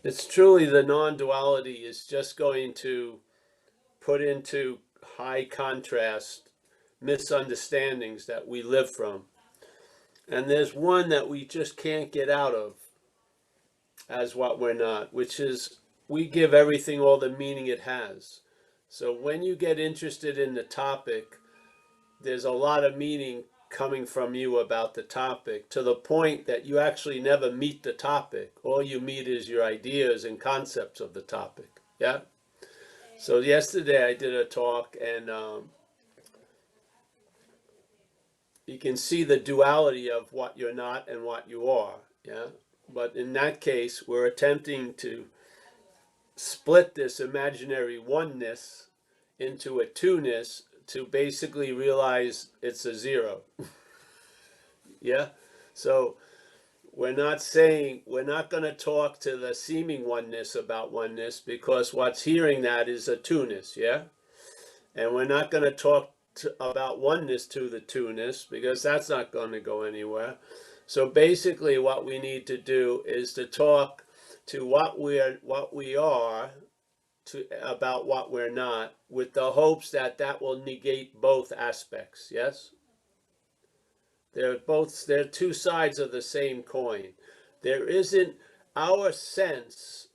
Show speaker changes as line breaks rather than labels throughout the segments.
It's truly the non-duality is just going to put into high contrast misunderstandings that we live from. And there's one that we just can't get out of as what we're not, which is we give everything all the meaning it has. So when you get interested in the topic, there's a lot of meaning coming from you about the topic to the point that you actually never meet the topic. All you meet is your ideas and concepts of the topic. Yeah. So yesterday I did a talk, and you can see the duality of what you're not and what you are. Yeah. But in that case, we're attempting to split this imaginary oneness into a two-ness to basically realize it's a zero. Yeah. So we're not going to talk to the seeming oneness about oneness, because what's hearing that is a two-ness. Yeah. And we're not going to talk about oneness to the two-ness, because that's not going to go anywhere. So basically what we need to do is to talk to what we are to about what we're not, with the hopes that that will negate both aspects. Yes. They're two sides of the same coin. There isn't Our sense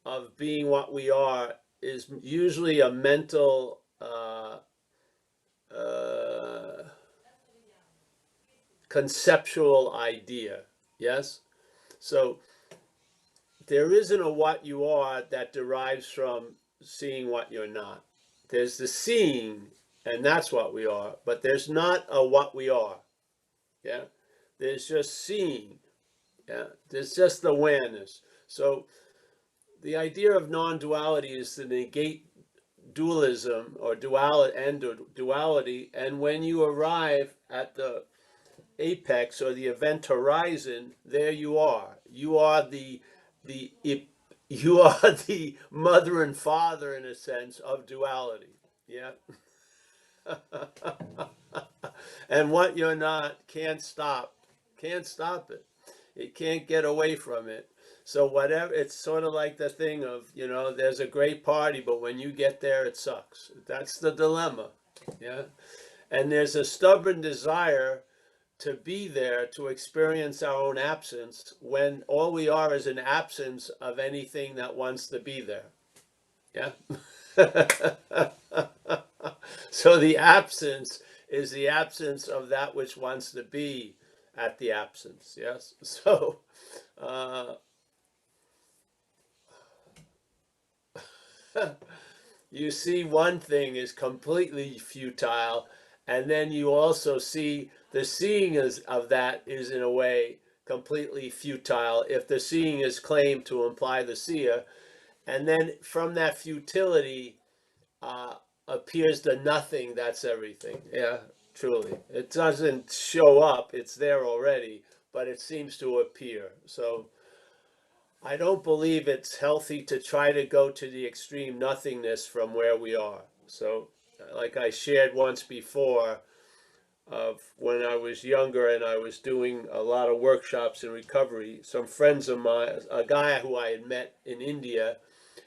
of being what we are is usually a mental uh, conceptual idea. Yes. So there isn't a what you are that derives from seeing what you're not. There's the seeing, and that's what we are, but there's not a what we are. Yeah. There's just seeing. Yeah. There's just awareness. So the idea of non-duality is to negate dualism or duality, and when you arrive at the apex or the event horizon, there you are. The you are the mother and father, in a sense, of duality. Yeah. And what you're not can't stop it. It can't get away from it. So whatever, it's sort of like the thing of, there's a great party, but when you get there, it sucks. That's the dilemma. Yeah. And there's a stubborn desire to be there to experience our own absence, when all we are is an absence of anything that wants to be there. Yeah. So the absence is the absence of that which wants to be at the absence. Yes. So uh, you see one thing is completely futile, and then you also see the seeing of that is in a way completely futile if the seeing is claimed to imply the seer. And then from that futility uh, appears the nothing that's everything. Yeah, truly. It doesn't show up, it's there already, but it seems to appear. So I don't believe it's healthy to try to go to the extreme nothingness from where we are. So, like I shared once before, of when I was younger and I was doing a lot of workshops in recovery, some friends of mine, a guy who I had met in India,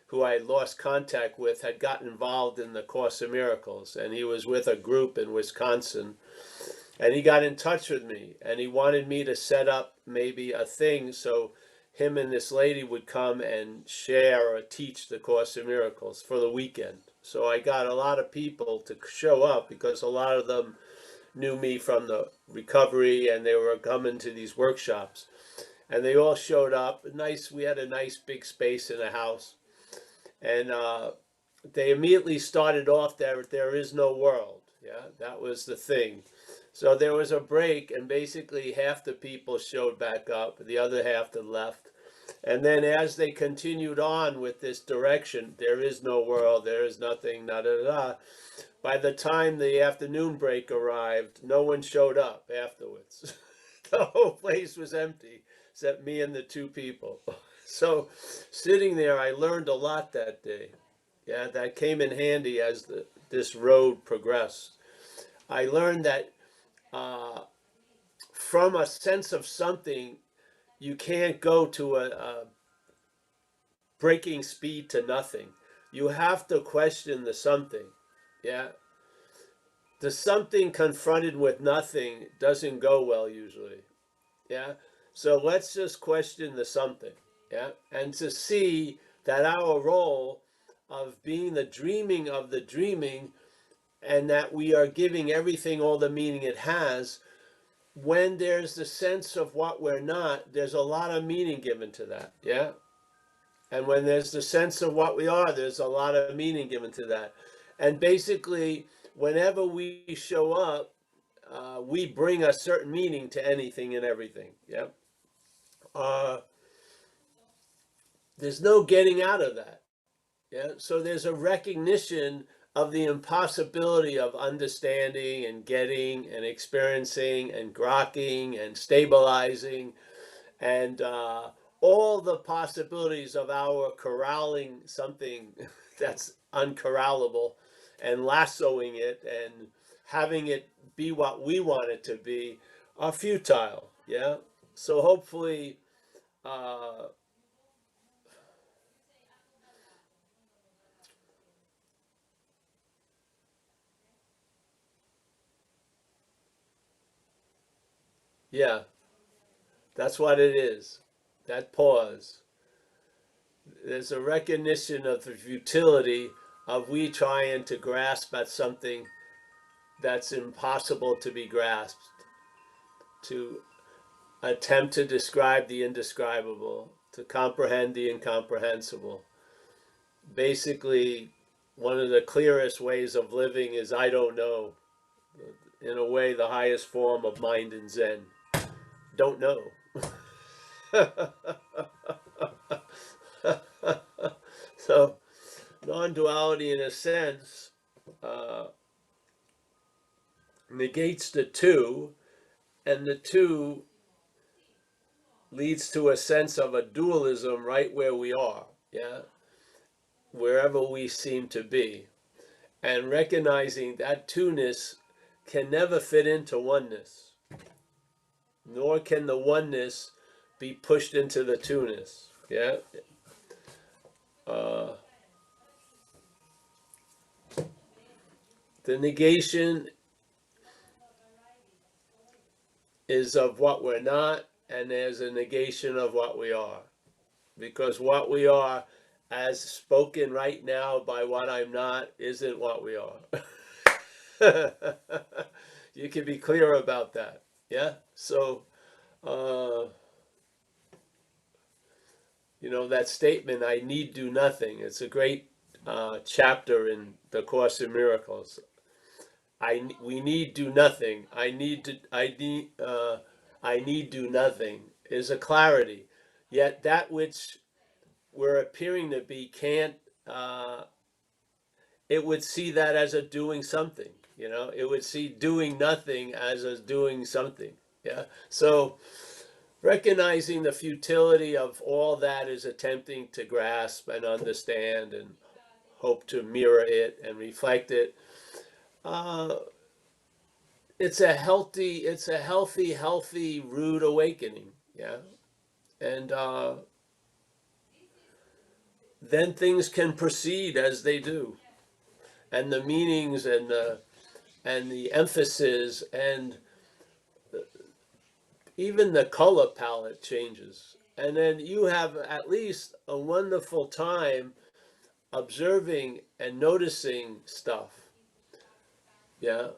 who I had lost contact with, had gotten involved in the Course of Miracles, and he was with a group in Wisconsin. And he got in touch with me, and he wanted me to set up maybe a thing so him and this lady would come and share or teach the Course of Miracles for the weekend. So I got a lot of people to show up, because a lot of them knew me from the recovery, and they were coming to these workshops. And they all showed up. Nice, we had a nice big space in the house, and they immediately started off there is no world. Yeah, that was the thing. So there was a break, and basically half the people showed back up, the other half that left. And then as they continued on with this direction, there is no world, there is nothing, da da da. By the time the afternoon break arrived, no one showed up afterwards. The whole place was empty, except me and the two people. So sitting there, I learned a lot that day. Yeah, that came in handy as this road progressed. I learned that uh, from a sense of something, you can't go to breaking speed to nothing. You have to question the something. Yeah. The something confronted with nothing doesn't go well usually. Yeah. So let's just question the something. Yeah. And to see that our role of being the dreaming of the dreaming, and that we are giving everything all the meaning it has, when there's the sense of what we're not, there's a lot of meaning given to that. Yeah. And when there's the sense of what we are, there's a lot of meaning given to that. And basically, whenever we show up, we bring a certain meaning to anything and everything. Yeah. There's no getting out of that. Yeah. So there's a recognition of the impossibility of understanding and getting and experiencing and grokking and stabilizing and all the possibilities of our corralling something that's uncorrallable and lassoing it and having it be what we want it to be are futile. Yeah. So hopefully, yeah, that's what it is. That pause. There's a recognition of the futility of we trying to grasp at something that's impossible to be grasped, to attempt to describe the indescribable, to comprehend the incomprehensible. Basically, one of the clearest ways of living is I don't know. In a way, the highest form of mind in Zen. Don't know. So, non-duality, in a sense, negates the two, and the two leads to a sense of a dualism right where we are, yeah, wherever we seem to be, and recognizing that two-ness can never fit into oneness, nor can the oneness be pushed into the two-ness, yeah. The negation is of what we're not, and there's a negation of what we are. Because what we are, as spoken right now by what I'm not, isn't what we are. You can be clear about that. Yeah? So, that statement, I need do nothing. It's a great chapter in the Course in Miracles. We need do nothing. I need do nothing is a clarity. Yet that which we're appearing to be can't, it would see that as a doing something, it would see doing nothing as a doing something. Yeah. So recognizing the futility of all that is attempting to grasp and understand and hope to mirror it and reflect it. It's a healthy, rude awakening. Yeah. And then things can proceed as they do. And the meanings and the emphasis and even the color palette changes. And then you have at least a wonderful time observing and noticing stuff. Yeah.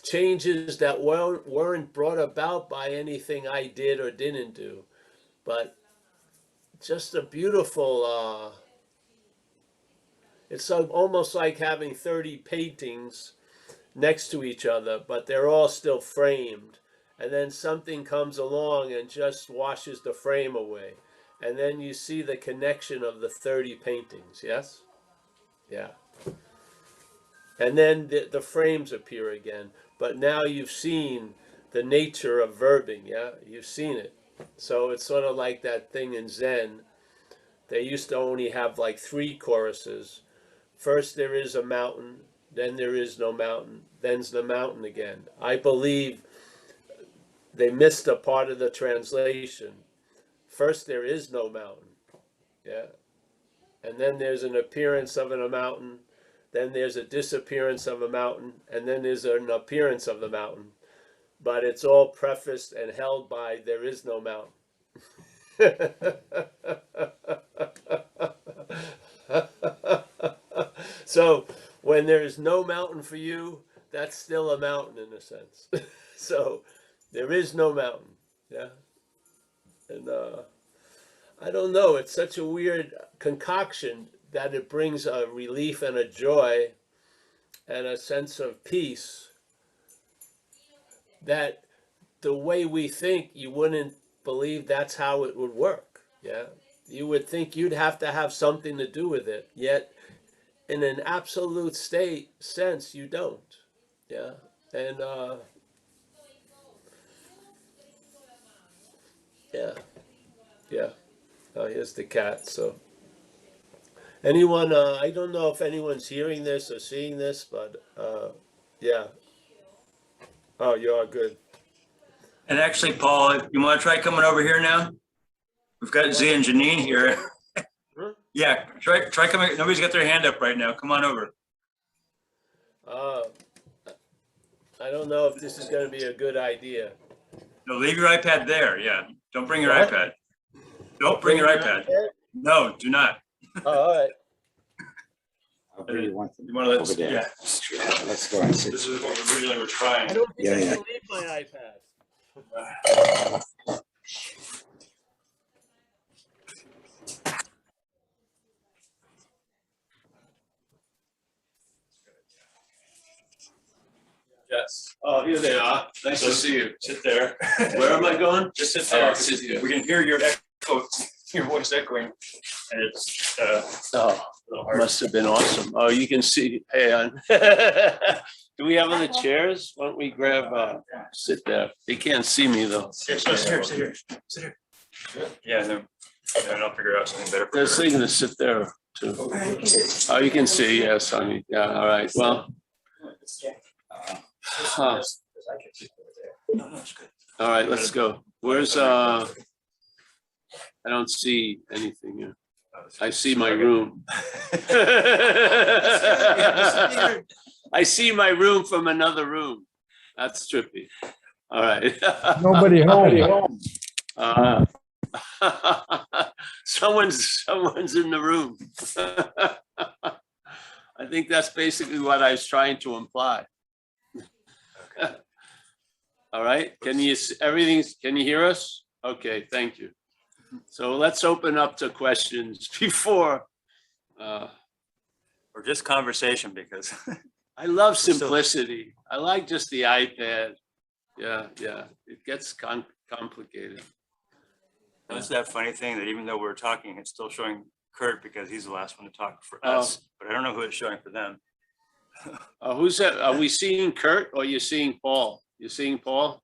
Changes that weren't brought about by anything I did or didn't do, but just a beautiful, it's almost like having 30 paintings next to each other, but they're all still framed. And then something comes along and just washes the frame away. And then you see the connection of the 30 paintings, yes? Yeah. And then the frames appear again. But now you've seen the nature of verbing, yeah? You've seen it. So it's sort of like that thing in Zen. They used to only have like 3 choruses. First there is a mountain, then there is no mountain, then's the mountain again. I believe they missed a part of the translation. First there is no mountain, Yeah. And then there's an appearance of a mountain, then there's a disappearance of a mountain, and then there's an appearance of the mountain. But it's all prefaced and held by there is no mountain. So when there is no mountain for you, that's still a mountain in a sense. So there is no mountain. Yeah. And I don't know, it's such a weird concoction that it brings a relief and a joy and a sense of peace that the way we think, you wouldn't believe that's how it would work. Yeah. You would think you'd have to have something to do with it, yet in an absolute state sense, you don't. Yeah. And yeah. Yeah. Oh, here's the cat. So anyone, I don't know if anyone's hearing this or seeing this, but yeah. Oh, you are good.
And actually, Paul, if you want to try coming over here now? We've got Z and Janine here.
Huh?
Yeah, try coming. Nobody's got their hand up right now. Come on over.
I don't know if this is going to be a good idea.
No, leave your iPad there. Yeah, don't bring your
What?
iPad. Don't bring your iPad. No, do not.
Oh, all right.
Where do you want them?
You want to let
Over there.
Yeah.
Let's go and sit.
This is what we originally were trying.
I don't think
Yeah,
I
yeah.
can leave my iPad.
Yes.
Oh, here they are. Nice to see you.
Sit there.
Where am I going?
Just sit there.
Oh, sit here.
We can hear your echo, your voice echoing, and it's a
Oh,
little hard.
must have been awesome. Oh, you can see. Hey, on. Do we have other chairs? Why don't we grab? Sit there. They can't see me though.
Here, sit here, sit here, sit here. Yeah, and I'll figure out something better.
They're saying to sit there too. Oh, you can see. Yes, honey. Yeah. All right. Well. Huh. All right. Let's go. Where's I don't see anything here. I see my room. I see my room from another room. That's trippy. All right.
Nobody home.
Someone's in the room. I think that's basically what I was trying to imply. All right. Can you can you hear us? Okay, thank you. So let's open up to questions before.
Or just conversation, because
I love simplicity. I like just the iPad. Yeah, yeah. It gets complicated.
that's that funny thing that even though we're talking, it's still showing Kurt because he's the last one to talk for us, but I don't know who it's showing for them.
Who's that? Are we seeing Kurt or you seeing Paul? You seeing Paul?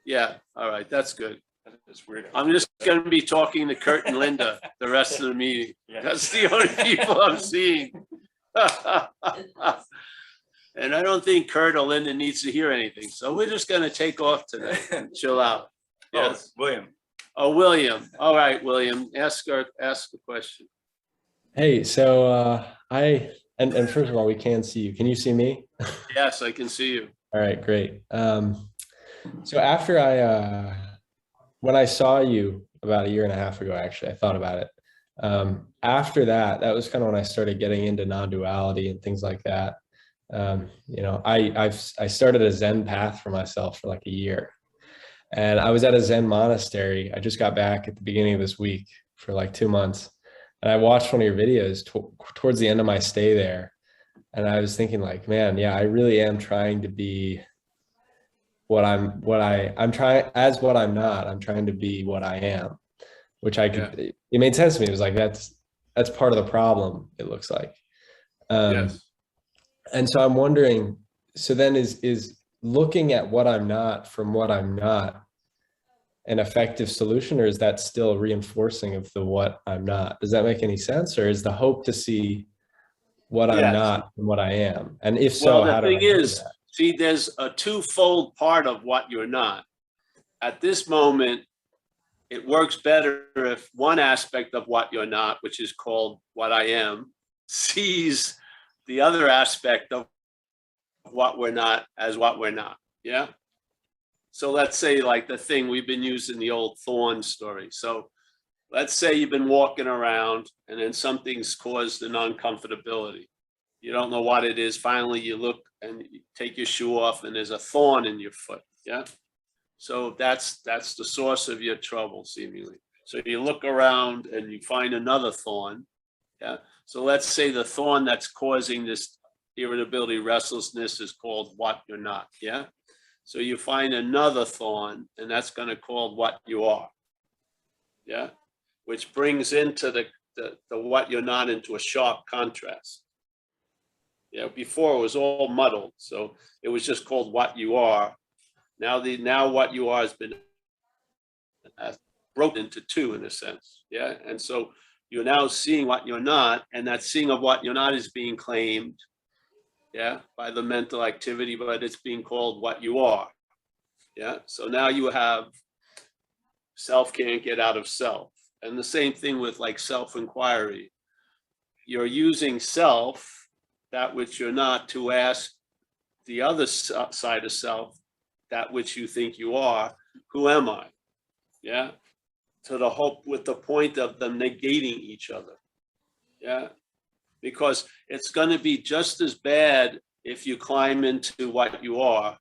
Yeah. All right. That's good.
It's weird.
I'm just going to be talking to Kurt and Linda the rest of the meeting.
Yeah.
That's the only people I'm seeing. And I don't think Kurt or Linda needs to hear anything. So we're just going to take off today and chill out. Yes.
William.
Oh, William. All right, William. Ask the question.
Hey, so and first of all, we can see you. Can you see me?
Yes, I can see you.
All right, great. So after when I saw you about a year and a half ago, actually, I thought about it. After that was kind of when I started getting into non-duality and things like that. You know, I started a Zen path for myself for like a year, and I was at a Zen monastery. I just got back at the beginning of this week for like 2 months, and I watched one of your videos towards the end of my stay there, and I was thinking like, man, yeah, I really am trying to be I'm trying as what I'm not. I'm trying to be what I am, which I could. Yeah. It made sense to me. It was like that's part of the problem. It looks like.
Yes.
And so I'm wondering, so then is looking at what I'm not from what I'm not an effective solution, or is that still reinforcing of the what I'm not? Does that make any sense? Or is the hope to see what I'm not from what I am? And if so,
well,
how do I do that?
See, there's a twofold part of what you're not. At this moment,
it works better if one aspect of what you're not, which is called what I am, sees the other aspect of what we're not as what we're not. Yeah. So let's say like the thing we've been using the old thorn story. So let's say you've been walking around and then something's caused an uncomfortability. You don't know what it is. Finally, you look and you take your shoe off and there's a thorn in your foot. Yeah. So that's the source of your trouble, seemingly. So you look around and you find another thorn. Yeah. So let's say the thorn that's causing this irritability, restlessness is called what you're not. Yeah. So you find another thorn, and that's going to call what you are. Yeah. Which brings into the what you're not into a sharp contrast. Yeah. Before it was all muddled. So it was just called what you are. Now what you are has been broken into two in a sense. Yeah. And so you're now seeing what you're not, and that seeing of what you're not is being claimed, yeah, by the mental activity, but it's being called what you are. Yeah. So now you have self can't get out of self. And the same thing with like self-inquiry. You're using self, that which you're not, to ask the other side of self, that which you think you are, who am I? Yeah. To the hope with the point of them negating each other. Yeah. Because it's going to be just as bad if you climb into what you are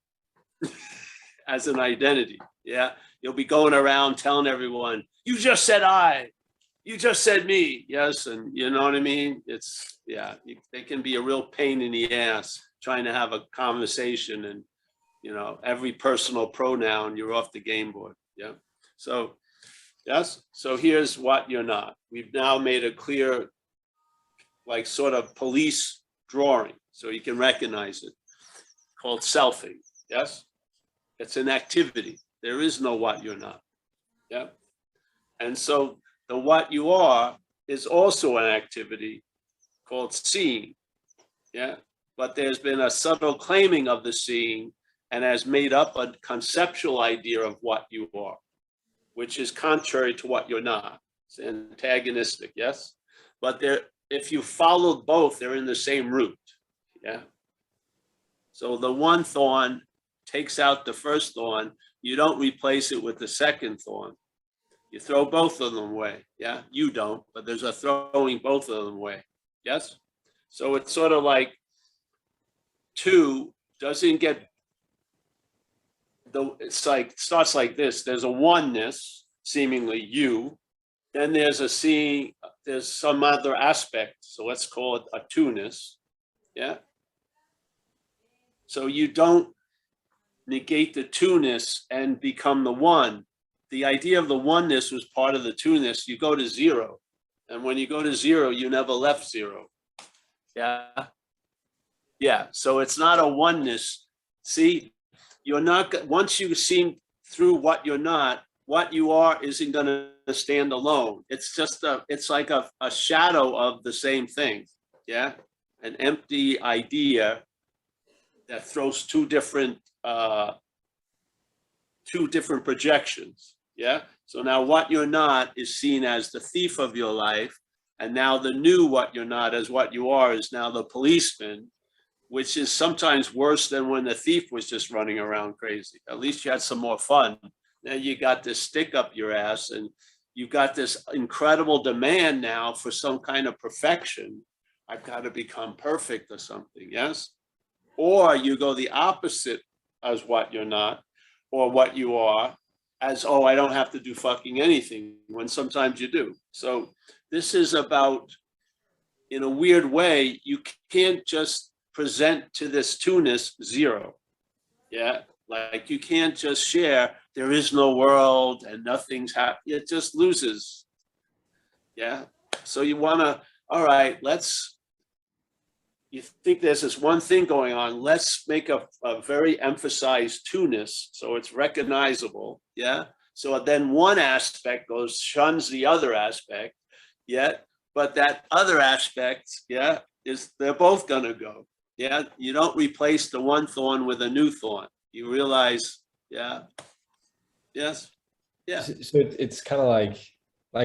as an identity. Yeah. You'll be going around telling everyone, you just said I, you just said me. Yes. And you know what I mean? It's, yeah, it can be a real pain in the ass trying to have a conversation, and, you know, every personal pronoun, you're off the game board. Yeah. So, yes. So here's what you're not. We've now made a clear, like sort of police drawing, so you can recognize it, called selfing. Yes. It's an activity. There is no what you're not. Yeah. And so the what you are is also an activity called seeing. Yeah. But there's been a subtle claiming of the seeing and has made up a conceptual idea of what you are, which is contrary to what you're not. It's antagonistic. Yes. But if you followed both, they're in the same root. Yeah. So the one thorn takes out the first thorn. You don't replace it with the second thorn. You throw both of them away. Yeah. You don't, but there's a throwing both of them away. Yes. So it's sort of like two doesn't get it's like starts like this. There's a oneness, seemingly you. Then there's a seeing, there's some other aspect. So let's call it a two-ness. Yeah. So you don't negate the two-ness and become the one. The idea of the oneness was part of the two-ness. You go to zero. And when you go to zero, you never left zero. Yeah. Yeah. So it's not a oneness. See, you're not, once you've seen through what you're not, what you are isn't going to stand alone. It's just it's like a shadow of the same thing. Yeah. An empty idea that throws two different projections. Yeah. So now what you're not is seen as the thief of your life. And now the new what you're not as what you are is now the policeman, which is sometimes worse than when the thief was just running around crazy. At least you had some more fun. Now you got this stick up your ass, and you've got this incredible demand now for some kind of perfection. I've got to become perfect or something, yes? Or you go the opposite as what you're not, or what you are, as, oh, I don't have to do fucking anything, when sometimes you do. So this is about, in a weird way, you can't just present to this two-ness zero. Yeah, like you can't just share, there is no world and nothing's happening. It just loses. Yeah. So you want to, all right, you think there's this one thing going on, let's make a very emphasized two-ness so it's recognizable. Yeah. So then one aspect shuns the other aspect. Yeah. But that other aspect, yeah, they're both going to go. Yeah. You don't replace the one thorn with a new thorn. You realize, yeah. Yes. Yeah.
So it's kind of like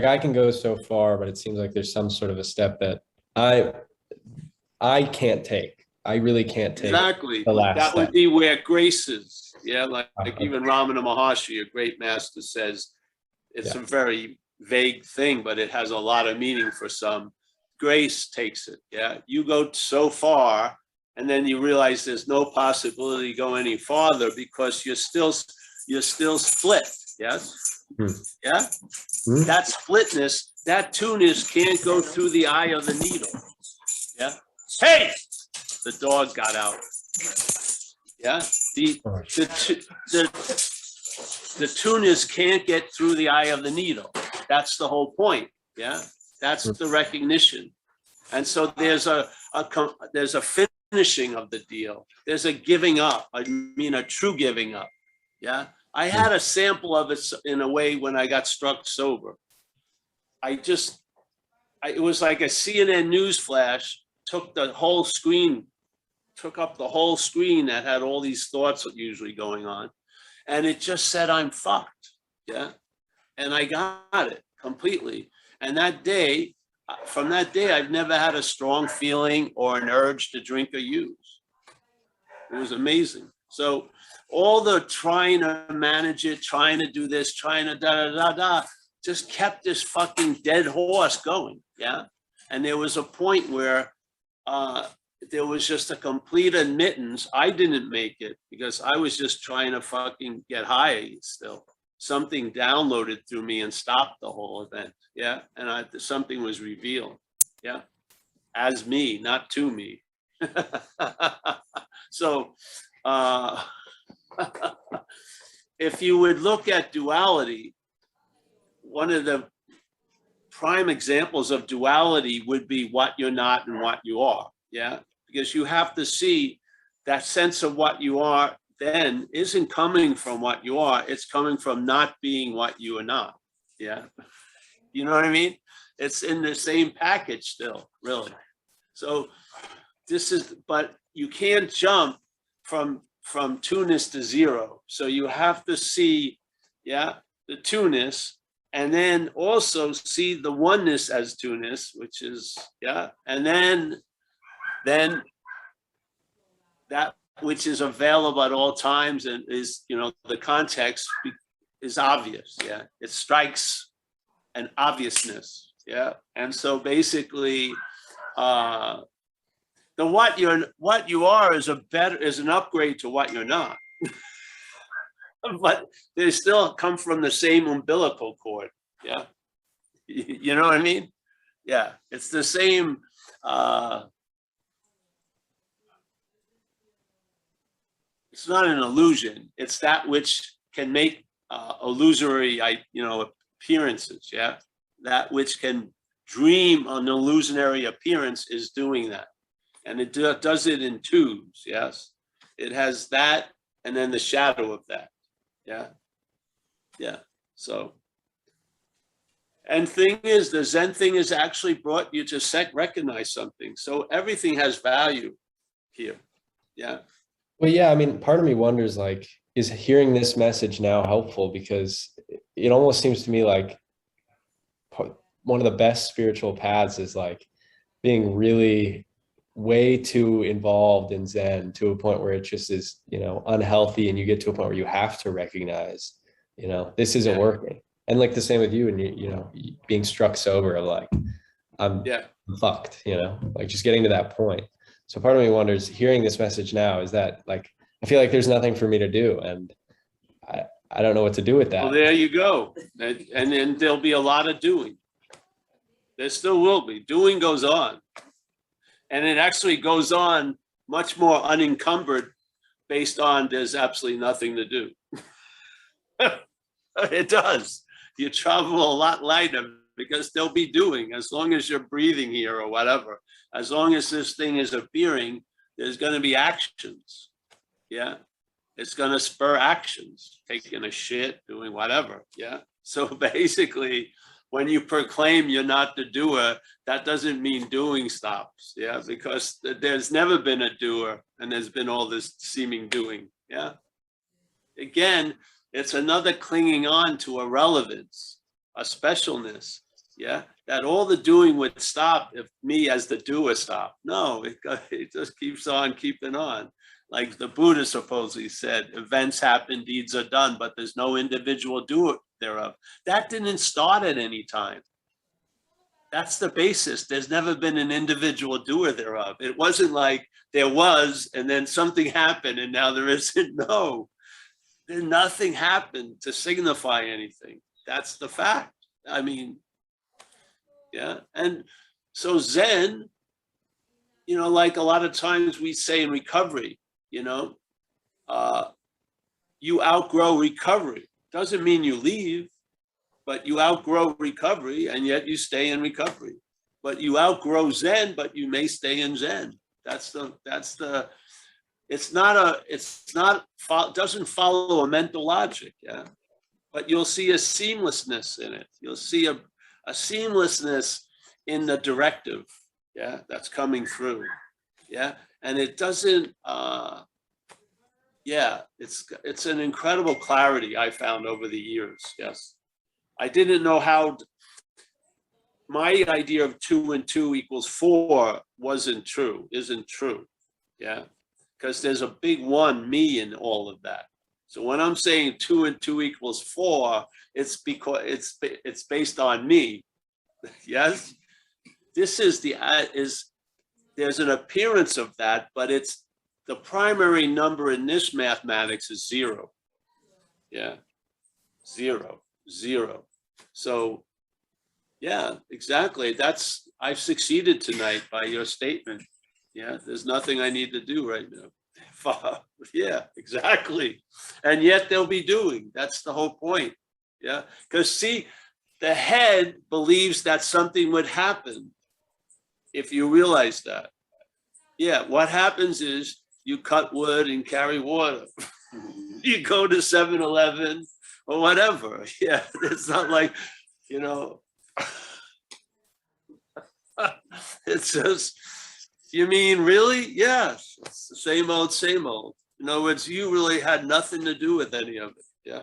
I can go so far, but it seems like there's some sort of a step that I can't take. I really can't take
Exactly.
the last
That would
step.
be where grace is. Yeah, like
Okay.
even Ramana Maharshi, a great master, says it's
Yeah.
a very vague thing, but it has a lot of meaning for some. Grace takes it. Yeah, you go so far, and then you realize there's no possibility to go any farther because you're still split. Yes.
Hmm.
Yeah.
Hmm.
That splitness, that two-ness can't go through the eye of the needle. Yeah. Hey, the dog got out. Yeah. The two-ness can't get through the eye of the needle. That's the whole point. Yeah. That's the recognition. And so there's a finishing of the deal. There's a giving up. I mean, a true giving up. Yeah. I had a sample of it in a way when I got struck sober. It was like a CNN news flash, took up the whole screen that had all these thoughts usually going on. And it just said, I'm fucked. Yeah. And I got it completely. And from that day, I've never had a strong feeling or an urge to drink or use. It was amazing. So all the trying to manage it, trying to do this, trying to da-da-da-da, just kept this fucking dead horse going. Yeah. And there was a point where there was just a complete admittance. I didn't make it because I was just trying to fucking get high still. Something downloaded through me and stopped the whole event. Yeah. And something was revealed. Yeah. As me, not to me. So if you would look at duality, one of the prime examples of duality would be what you're not and what you are. Yeah. Because you have to see that sense of what you are then isn't coming from what you are. It's coming from not being what you are not. Yeah. You know what I mean? It's in the same package still, really. So but you can't jump from two-ness to zero. So you have to see, yeah, the two-ness, and then also see the oneness as two-ness, which is, yeah, and then that which is available at all times and is, the context is obvious. Yeah, it strikes an obviousness. Yeah, and so basically, the what you are is an upgrade to what you're not. But they still come from the same umbilical cord. Yeah, you know what I mean? Yeah, it's the same. It's not an illusion. It's that which can make illusory, appearances. Yeah, that which can dream an illusionary appearance is doing that, and it does it in twos. Yes, it has that, and then the shadow of that. Yeah, yeah. So, and thing is, the Zen thing has actually brought you to recognize something. So everything has value here. Yeah.
Well, yeah, I mean, part of me wonders, like, is hearing this message now helpful? Because it almost seems to me like one of the best spiritual paths is like being really way too involved in Zen to a point where it just is, unhealthy, and you get to a point where you have to recognize, this isn't working. And like the same with you, and you being struck sober of like, I'm fucked, like just getting to that point. So part of me wonders, hearing this message now, is that like, I feel like there's nothing for me to do, and I don't know what to do with that.
Well, there you go. And then there'll be a lot of doing. There still will be. Doing goes on. And it actually goes on much more unencumbered based on there's absolutely nothing to do. It does. You travel a lot lighter because they'll be doing, as long as you're breathing here or whatever. As long as this thing is appearing, there's going to be actions. Yeah. It's going to spur actions, taking a shit, doing whatever. Yeah. So basically, when you proclaim you're not the doer, that doesn't mean doing stops. Yeah. Because there's never been a doer and there's been all this seeming doing. Yeah. Again, It's another clinging on to a relevance, a specialness. Yeah, that all the doing would stop if me as the doer stopped. No, it just keeps on keeping on. Like the Buddha supposedly said, events happen, deeds are done, but there's no individual doer thereof. That didn't start at any time. That's the basis. There's never been an individual doer thereof. It wasn't like there was, and then something happened, and now there isn't. No, then nothing happened to signify anything. That's the fact. I mean, yeah. And so Zen, you know, like a lot of times we say in recovery, you know, you outgrow recovery. Doesn't mean you leave, but you outgrow recovery and yet you stay in recovery. But you outgrow Zen, but you may stay in Zen. It's not, doesn't follow a mental logic, yeah. But you'll see a seamlessness in it. You'll see a seamlessness in the directive, yeah, that's coming through, yeah. And it doesn't, yeah, it's an incredible clarity I found over the years, yes. I didn't know how, my idea of 2 and 2 equals 4 isn't true, yeah. Because there's a big one, me, in all of that. So when I'm saying 2 and 2 equals 4, it's because it's based on me. Yes, this is there's an appearance of that, but it's the primary number in this mathematics is 0. Yeah, 0, 0. So yeah, exactly. I've succeeded tonight by your statement. Yeah, there's nothing I need to do right now. Yeah, exactly. And yet they'll be doing. That's the whole point. Yeah, because see, the head believes that something would happen if you realize that. Yeah, what happens is you cut wood and carry water. You go to 7-Eleven or whatever. Yeah, it's not like, you know, it's just, you mean really? Yes, it's the same old, same old. In other words, you really had nothing to do with any of it. Yeah.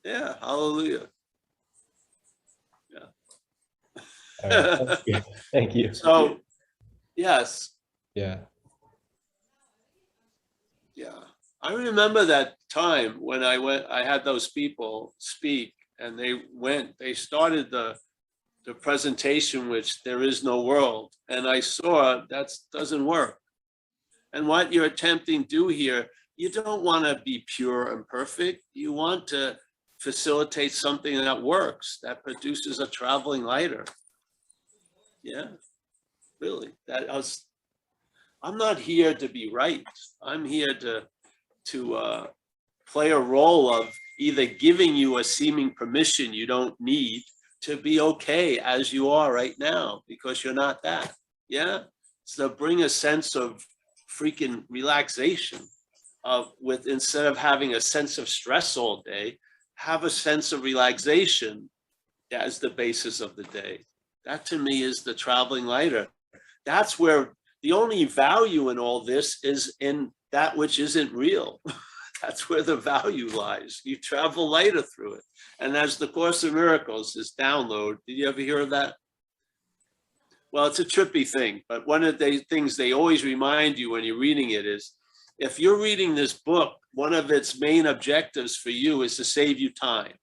Yeah. Hallelujah. Yeah.
All right. Thank you. Thank you.
So, yes.
Yeah.
Yeah. I remember that time when I had those people speak and they started the presentation, which there is no world. And I saw that doesn't work. And what you're attempting to do here, you don't want to be pure and perfect. You want to facilitate something that works, that produces a traveling lighter. Yeah, really. I'm not here to be right. I'm here to play a role of either giving you a seeming permission you don't need to be okay as you are right now, because you're not that. Yeah. So bring a sense of freaking relaxation instead of having a sense of stress all day, have a sense of relaxation as the basis of the day. That to me is the traveling lighter. That's where the only value in all this is in that which isn't real. That's where the value lies. You travel lighter through it. And as the Course in Miracles, this download, did you ever hear of that? Well, it's a trippy thing, but one of the things they always remind you when you're reading it is, if you're reading this book, one of its main objectives for you is to save you time.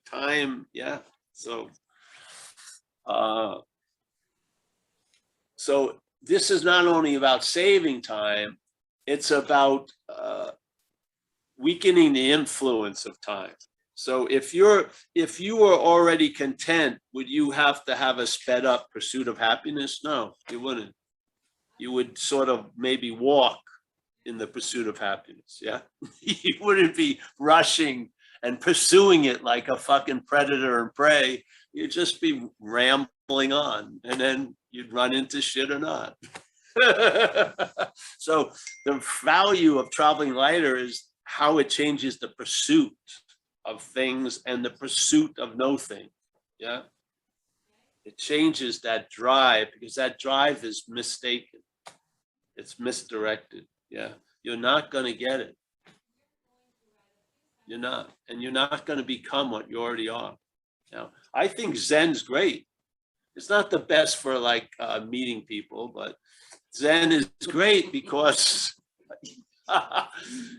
Time, yeah. So this is not only about saving time, it's about weakening the influence of time. So if you were already content, would you have to have a sped up pursuit of happiness? No, you wouldn't. You would sort of maybe walk in the pursuit of happiness. Yeah. You wouldn't be rushing and pursuing it like a fucking predator and prey. You'd just be rambling on, and then you'd run into shit or not. So the value of traveling lighter is how it changes the pursuit of things and the pursuit of no thing. Yeah. It changes that drive, because that drive is mistaken. It's misdirected. Yeah. You're not going to get it. You're not, and you're not going to become what you already are. Now, I think Zen's great. It's not the best for like meeting people, but Zen is great because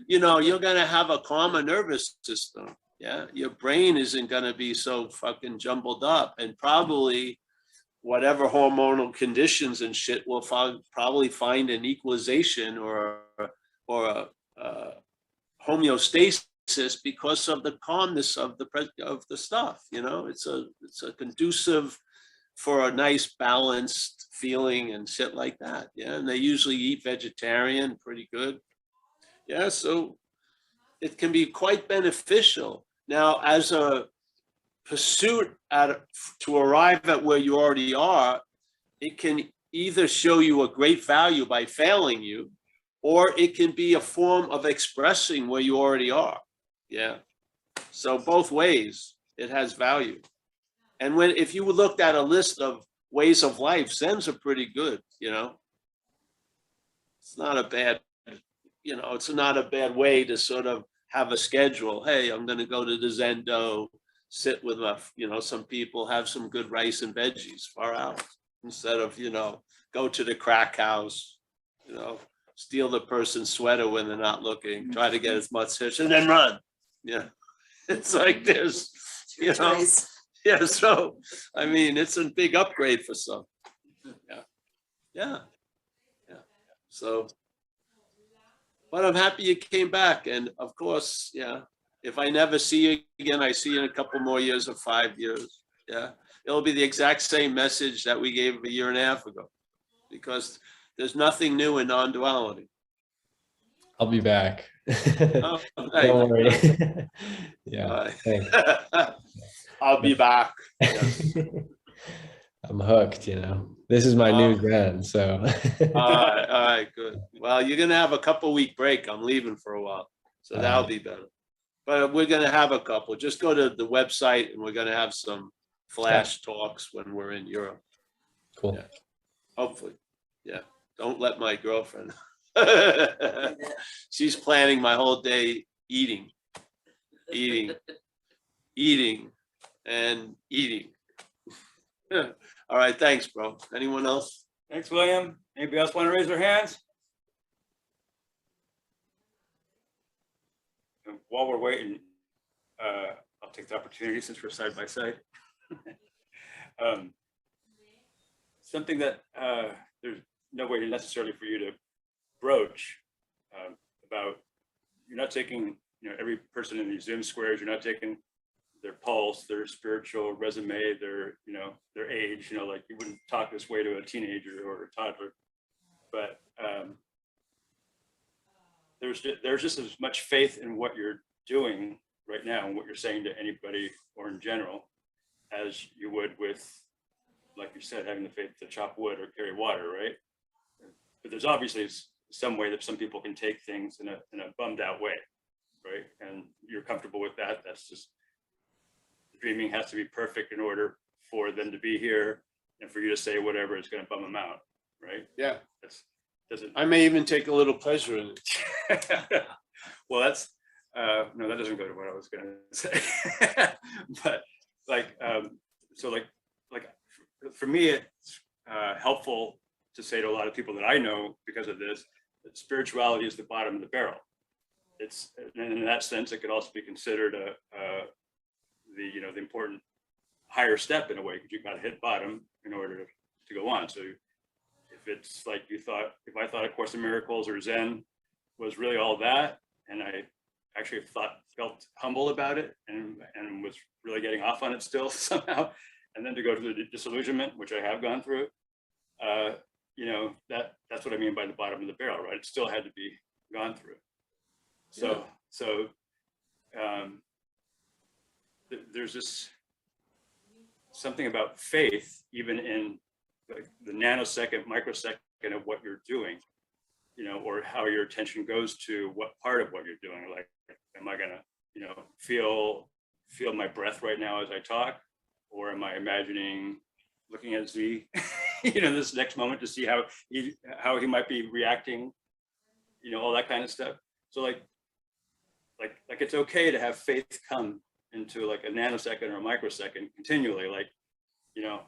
you know, you're going to have a calmer nervous system. Yeah, your brain isn't going to be so fucking jumbled up, and probably whatever hormonal conditions and shit will probably find an equalization or a homeostasis because of the calmness of the stuff. You know, it's a conducive for a nice balanced feeling and shit like that. Yeah, and they usually eat vegetarian pretty good. Yeah, so it can be quite beneficial. Now, as a pursuit to arrive at where you already are, it can either show you a great value by failing you, or it can be a form of expressing where you already are. Yeah. So both ways, it has value. And if you looked at a list of ways of life, Zen's are pretty good, you know. It's not a bad, you know, it's not a bad way to sort of have a schedule. Hey, I'm going to go to the Zendo, sit with some people, have some good rice and veggies far out, instead of, you know, go to the crack house, you know, steal the person's sweater when they're not looking, try to get as much fish and then run. Yeah. It's like there's, you know, yeah. So, I mean, it's a big upgrade for some. Yeah. Yeah. Yeah. So, but I'm happy you came back. And of course, yeah, if I never see you again, I see you in a couple more years or 5 years. Yeah. It'll be the exact same message that we gave a year and a half ago, because there's nothing new in non-duality.
I'll be back.
Oh,
Don't worry. Yeah. Thanks.
I'll be back. Yes.
I'm hooked, you know. This is my new Zen, so.
All right, good. Well, you're gonna have a couple-week break. I'm leaving for a while, so that'll be better. But we're gonna have a couple. Just go to the website, and we're gonna have some flash talks when we're in Europe.
Cool.
Yeah. Hopefully, yeah. Don't let my girlfriend. She's planning my whole day eating, and eating. All right, thanks, bro. Anyone else?
Thanks, William. Anybody else want to raise their hands? And while we're waiting, I'll take the opportunity since we're side by side. Something that there's no way necessarily for you to broach about, you're not taking, you know, every person in these Zoom squares, you're not taking their pulse, their spiritual resume, their, you know, their age, you know, like you wouldn't talk this way to a teenager or a toddler, but there's just as much faith in what you're doing right now and what you're saying to anybody or in general as you would with, like you said, having the faith to chop wood or carry water, right? But there's obviously some way that some people can take things in a bummed out way, right? And you're comfortable with that. That's just, dreaming has to be perfect in order for them to be here and for you to say whatever is going to bum them out, right?
Yeah.
Doesn't.
I may even take a little pleasure in it.
Well, that's no, that doesn't go to what I was going to say. But like, so like for me, it's helpful to say to a lot of people that I know because of this, that spirituality is the bottom of the barrel. It's, and in that sense, it could also be considered the important higher step in a way, because you've got to hit bottom in order to go on. So if it's like you thought, if I thought A Course in Miracles or Zen was really all that, and I actually felt humble about it and was really getting off on it still somehow, and then to go through the disillusionment, which I have gone through, that's what I mean by the bottom of the barrel, right? It still had to be gone through. So, there's this something about faith, even in like the nanosecond, microsecond of what you're doing, you know, or how your attention goes to what part of what you're doing. Like, am I gonna, you know, feel my breath right now as I talk, or am I imagining looking at Z, you know, this next moment to see how he might be reacting, you know, all that kind of stuff. So like, like it's okay to have faith come into like a nanosecond or a microsecond continually. Like,
Yeah.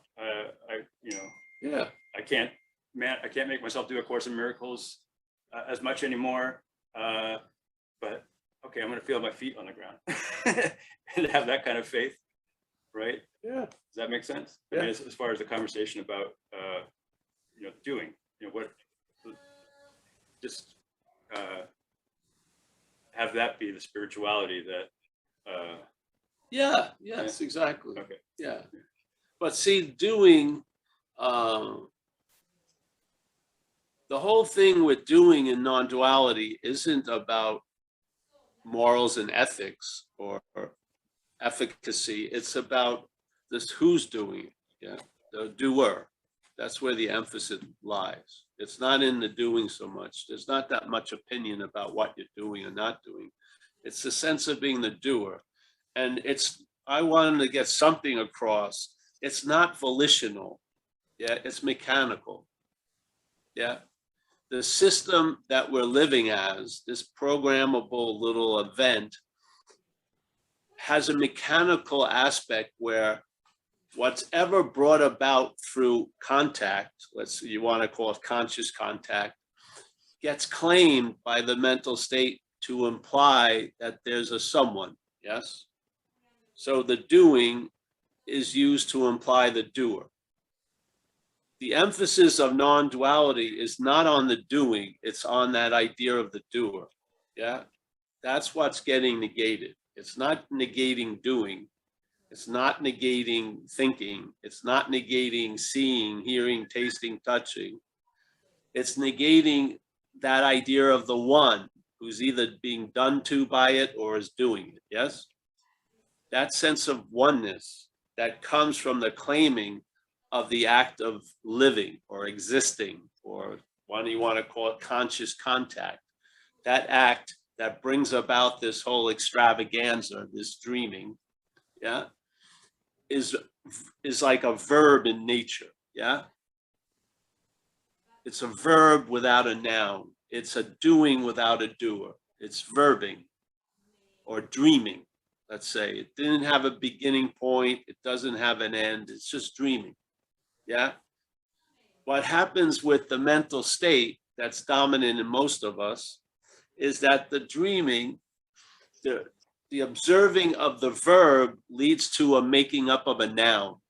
I can't make myself do A Course in Miracles as much anymore. But okay, I'm going to feel my feet on the ground and have that kind of faith, right?
Yeah.
Does that make sense?
Yeah.
I mean, as far as the conversation about, doing, just have that be the spirituality that.
Yes, exactly.
Okay.
Yeah. But see, doing, the whole thing with doing in non-duality isn't about morals and ethics or efficacy. It's about this who's doing it. Yeah, the doer. That's where the emphasis lies. It's not in the doing so much. There's not that much opinion about what you're doing or not doing. It's the sense of being the doer. And I wanted to get something across. It's not volitional. Yeah, it's mechanical. Yeah. The system that we're living as, this programmable little event, has a mechanical aspect where what's ever brought about through contact, you want to call it conscious contact, gets claimed by the mental state to imply that there's a someone. Yes. So the doing is used to imply the doer. The emphasis of non-duality is not on the doing, it's on that idea of the doer. Yeah, that's what's getting negated. It's not negating doing. It's not negating thinking. It's not negating seeing, hearing, tasting, touching. It's negating that idea of the one who's either being done to by it or is doing it. Yes? That sense of oneness that comes from the claiming of the act of living or existing, or what do you want to call it, conscious contact, that act that brings about this whole extravaganza, this dreaming, yeah, is like a verb in nature. Yeah, it's a verb without a noun. It's a doing without a doer. It's verbing or dreaming. Let's say it didn't have a beginning point. It doesn't have an end. It's just dreaming. Yeah. What happens with the mental state that's dominant in most of us is that the dreaming, the observing of the verb leads to a making up of a noun.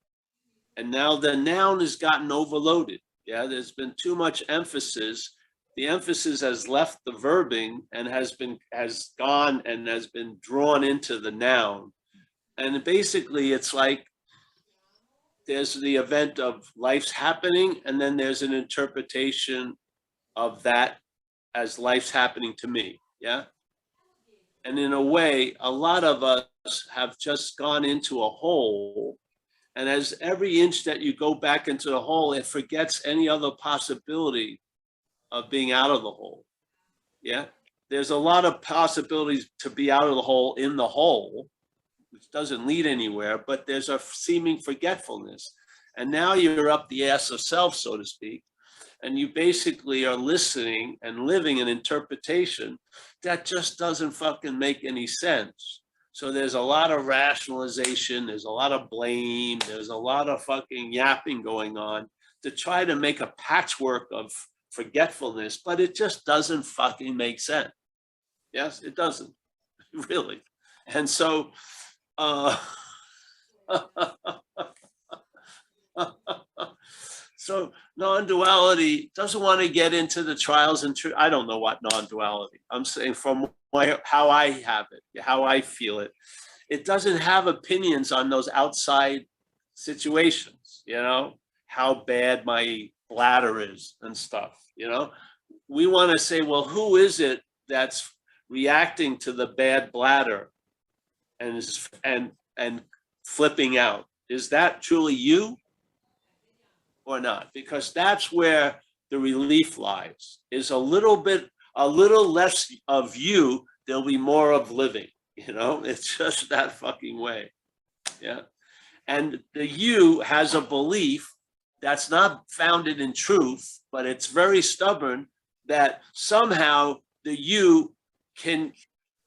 And now the noun has gotten overloaded. Yeah, there's been too much emphasis. The emphasis has left the verbing and has gone and has been drawn into the noun. And basically it's like there's the event of life's happening, and then there's an interpretation of that as life's happening to me. Yeah. And in a way, a lot of us have just gone into a hole. And as every inch that you go back into the hole, it forgets any other possibility of being out of the hole. Yeah. There's a lot of possibilities to be out of the hole in the hole, which doesn't lead anywhere, but there's a seeming forgetfulness. And now you're up the ass of self, so to speak, and you basically are listening and living an interpretation that just doesn't fucking make any sense. So there's a lot of rationalization, there's a lot of blame, there's a lot of fucking yapping going on to try to make a patchwork of forgetfulness, but it just doesn't fucking make sense. Yes, it doesn't, really. And so, so non-duality doesn't want to get into the trials and I don't know what non-duality. I'm saying from how I have it, how I feel it. It doesn't have opinions on those outside situations, how bad my bladder is and stuff, We want to say, well, who is it that's reacting to the bad bladder and flipping out? Is that truly you or not? Because that's where the relief lies, is a little less of you, there'll be more of living, it's just that fucking way. Yeah. And the you has a belief that's not founded in truth, but it's very stubborn that somehow the you can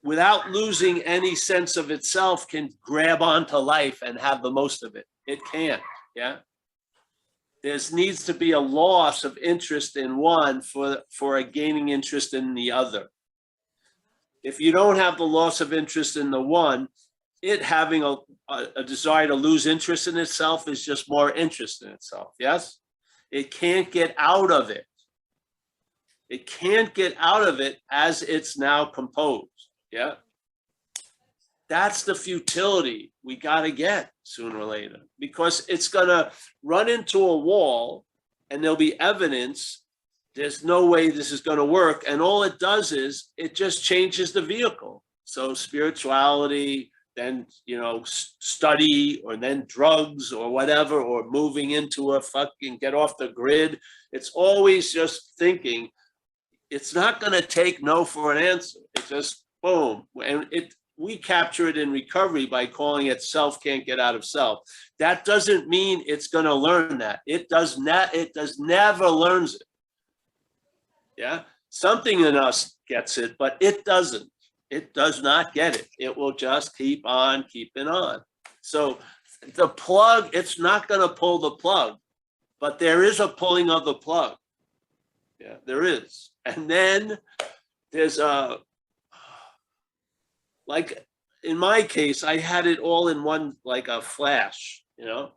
without losing any sense of itself, can grab onto life and have the most of it. It can't, yeah? There needs to be a loss of interest in one for a gaining interest in the other. If you don't have the loss of interest in the one, it having a desire to lose interest in itself is just more interest in itself, yes? It can't get out of it. It can't get out of it as it's now composed, yeah? That's the futility we got to get sooner or later, because it's going to run into a wall and there'll be evidence there's no way this is going to work. And all it does is it just changes the vehicle. So spirituality, then, you know, study, or then drugs or whatever, or moving into a fucking get off the grid. It's always just thinking. It's not going to take no for an answer. It's just boom. And we capture it in recovery by calling it self can't get out of self. That doesn't mean it's going to learn that. It does not. It does never learns it. Yeah, something in us gets it, but it doesn't. It does not get it. It will just keep on keeping on. So the plug, it's not going to pull the plug, but there is a pulling of the plug. Yeah, there is. And then there's like in my case, I had it all in one, like a flash, you know.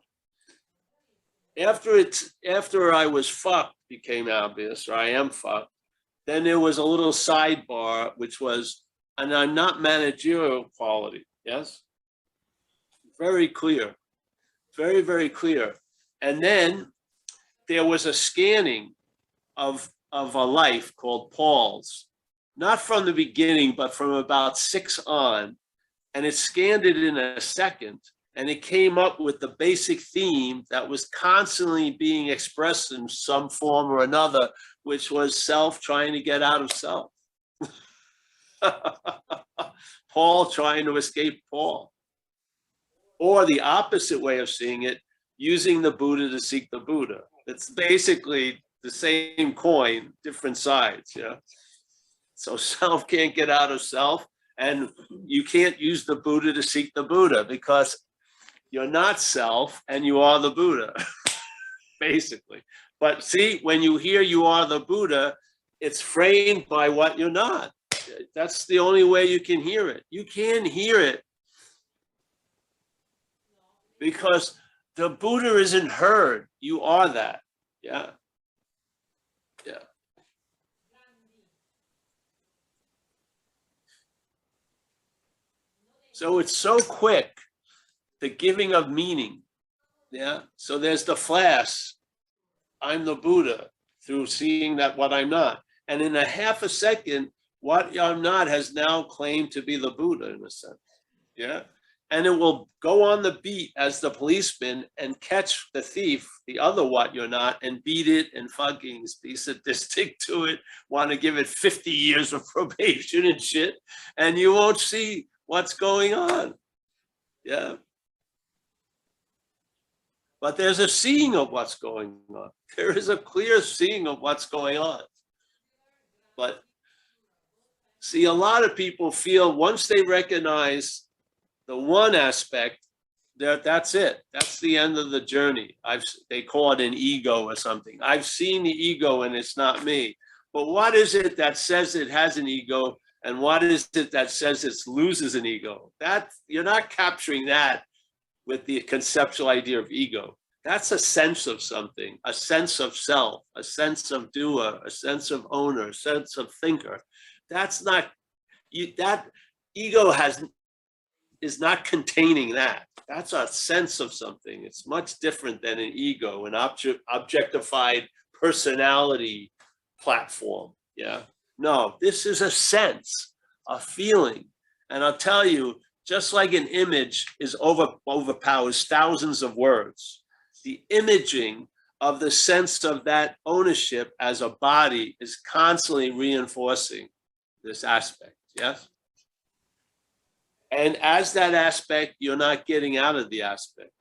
After I was fucked became obvious, or I am fucked, then there was a little sidebar, which was, and I'm not managerial quality, yes? Very clear, very, very clear. And then there was a scanning of a life called Paul's, not from the beginning, but from about 6 on, and it scanned it in a second. And it came up with the basic theme that was constantly being expressed in some form or another, which was self trying to get out of self. Paul trying to escape Paul. Or the opposite way of seeing it, using the Buddha to seek the Buddha. It's basically the same coin, different sides, yeah? So self can't get out of self, and you can't use the Buddha to seek the Buddha, because you're not self and you are the Buddha, basically. But see, when you hear you are the Buddha, it's framed by what you're not. That's the only way you can hear it. You can hear it because the Buddha isn't heard. You are that. Yeah. Yeah. So it's so quick. The giving of meaning, yeah? So there's the flash, I'm the Buddha, through seeing that what I'm not. And in a half a second, what I'm not has now claimed to be the Buddha in a sense, yeah? And it will go on the beat as the policeman and catch the thief, the other what you're not, and beat it and fucking be sadistic to it, want to give it 50 years of probation and shit, and you won't see what's going on, yeah? But there's a seeing of what's going on. There is a clear seeing of what's going on. But see, a lot of people feel once they recognize the one aspect, that's it. That's the end of the journey. They call it an ego or something. I've seen the ego and it's not me. But what is it that says it has an ego? And what is it that says it loses an ego? That you're not capturing that with the conceptual idea of ego. That's a sense of something, a sense of self, a sense of doer, a sense of owner, a sense of thinker. That's not, that ego is not containing that. That's a sense of something. It's much different than an ego, an objectified personality platform, yeah? No, this is a sense, a feeling. And I'll tell you, just like an image overpowers thousands of words, the imaging of the sense of that ownership as a body is constantly reinforcing this aspect, yes? And as that aspect, you're not getting out of the aspect.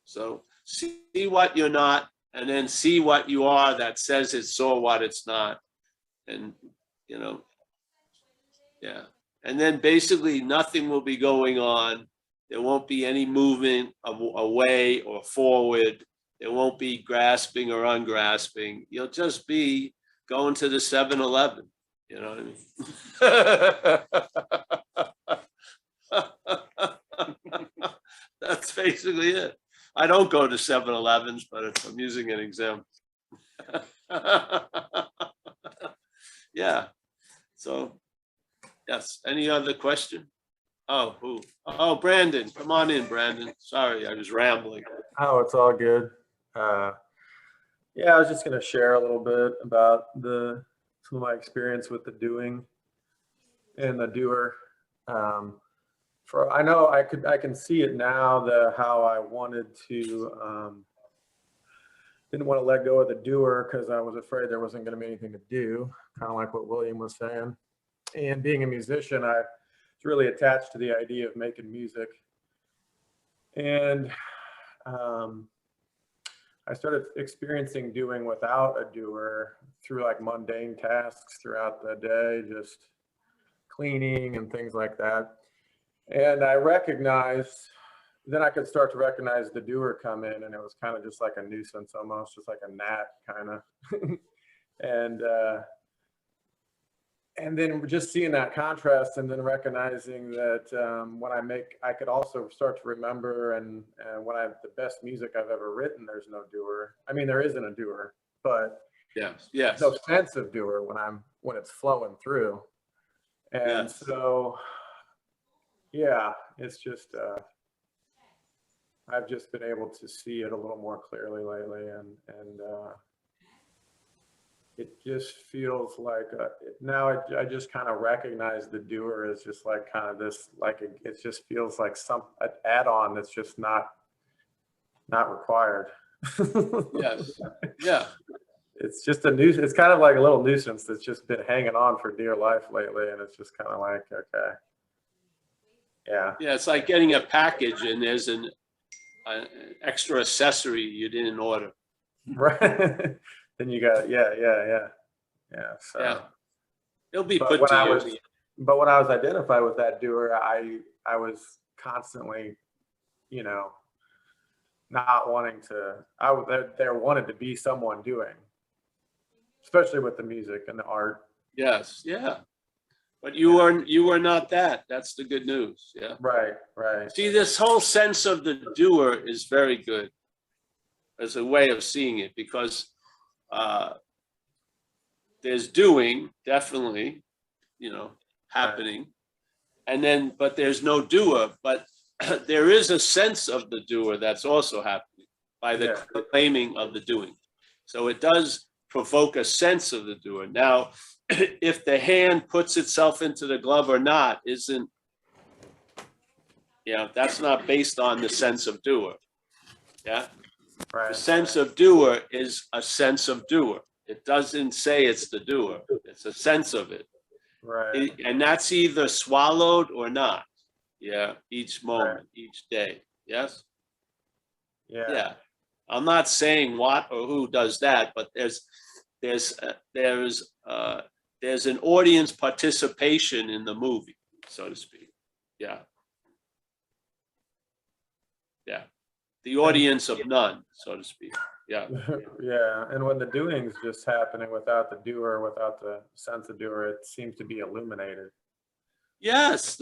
So see what you're not, and then see what you are that says it's so what it's not. And, you know, Yeah. And then basically nothing will be going on. There won't be any movement away or forward. There won't be grasping or ungrasping. You'll just be going to the 7-Eleven. You know what I mean? That's basically it. I don't go to 7-Elevens, but if I'm using an example. Yeah. So, yes. Any other question? Oh, who? Oh, Brandon. Come on in, Brandon. Sorry, I was rambling.
Oh, it's all good. Yeah, I was just going to share a little bit about some of my experience with the doing and the doer. I know I can see it now, how I wanted to, didn't want to let go of the doer because I was afraid there wasn't going to be anything to do, kind of like what William was saying. And being a musician, I was really attached to the idea of making music. And I started experiencing doing without a doer through like mundane tasks throughout the day, just cleaning and things like that. And I recognized, then I could start to recognize the doer come in, and it was kind of just like a nuisance, almost just like a gnat kind of. And then just seeing that contrast, and then recognizing that when I could also start to remember, and when I have the best music I've ever written, there's no doer. I mean, there isn't a doer, but
Yes.
no sense of doer when it's flowing through. And
Yes.
so, yeah, it's just, I've just been able to see it a little more clearly lately, and it just feels like now I just kind of recognize the doer as just like kind of this, like it just feels like an add-on that's just not required.
Yes. Yeah.
It's just a nuisance. It's kind of like a little nuisance that's just been hanging on for dear life lately, and it's just kind of like, okay, yeah.
Yeah, it's like getting a package and there's an extra accessory you didn't order.
Right. Then you got, yeah. So,
yeah, it'll be
but
put
when
to
I
use.
when I was identified with that doer, I was constantly, not wanting to. There wanted to be someone doing, especially with the music and the art.
Yes, yeah. But you are not that. That's the good news. Yeah.
Right.
See, this whole sense of the doer is very good as a way of seeing it, because there's doing, definitely, happening. And then, but there's no doer, but there is a sense of the doer that's also happening by the claiming of the doing. So it does provoke a sense of the doer. Now, if the hand puts itself into the glove or not isn't, that's not based on the sense of doer. Yeah.
Right.
The sense of doer is a sense of doer. It doesn't say it's the doer. It's a sense of it.
Right.
And that's either swallowed or not. Yeah. Each moment, each day. Yes. Yeah. I'm not saying what or who does that, but there's an audience participation in the movie, so to speak. Yeah. Yeah. The audience of none, so to speak. Yeah.
Yeah. And when the doing's just happening without the doer, without the sense of doer, it seems to be illuminated.
Yes.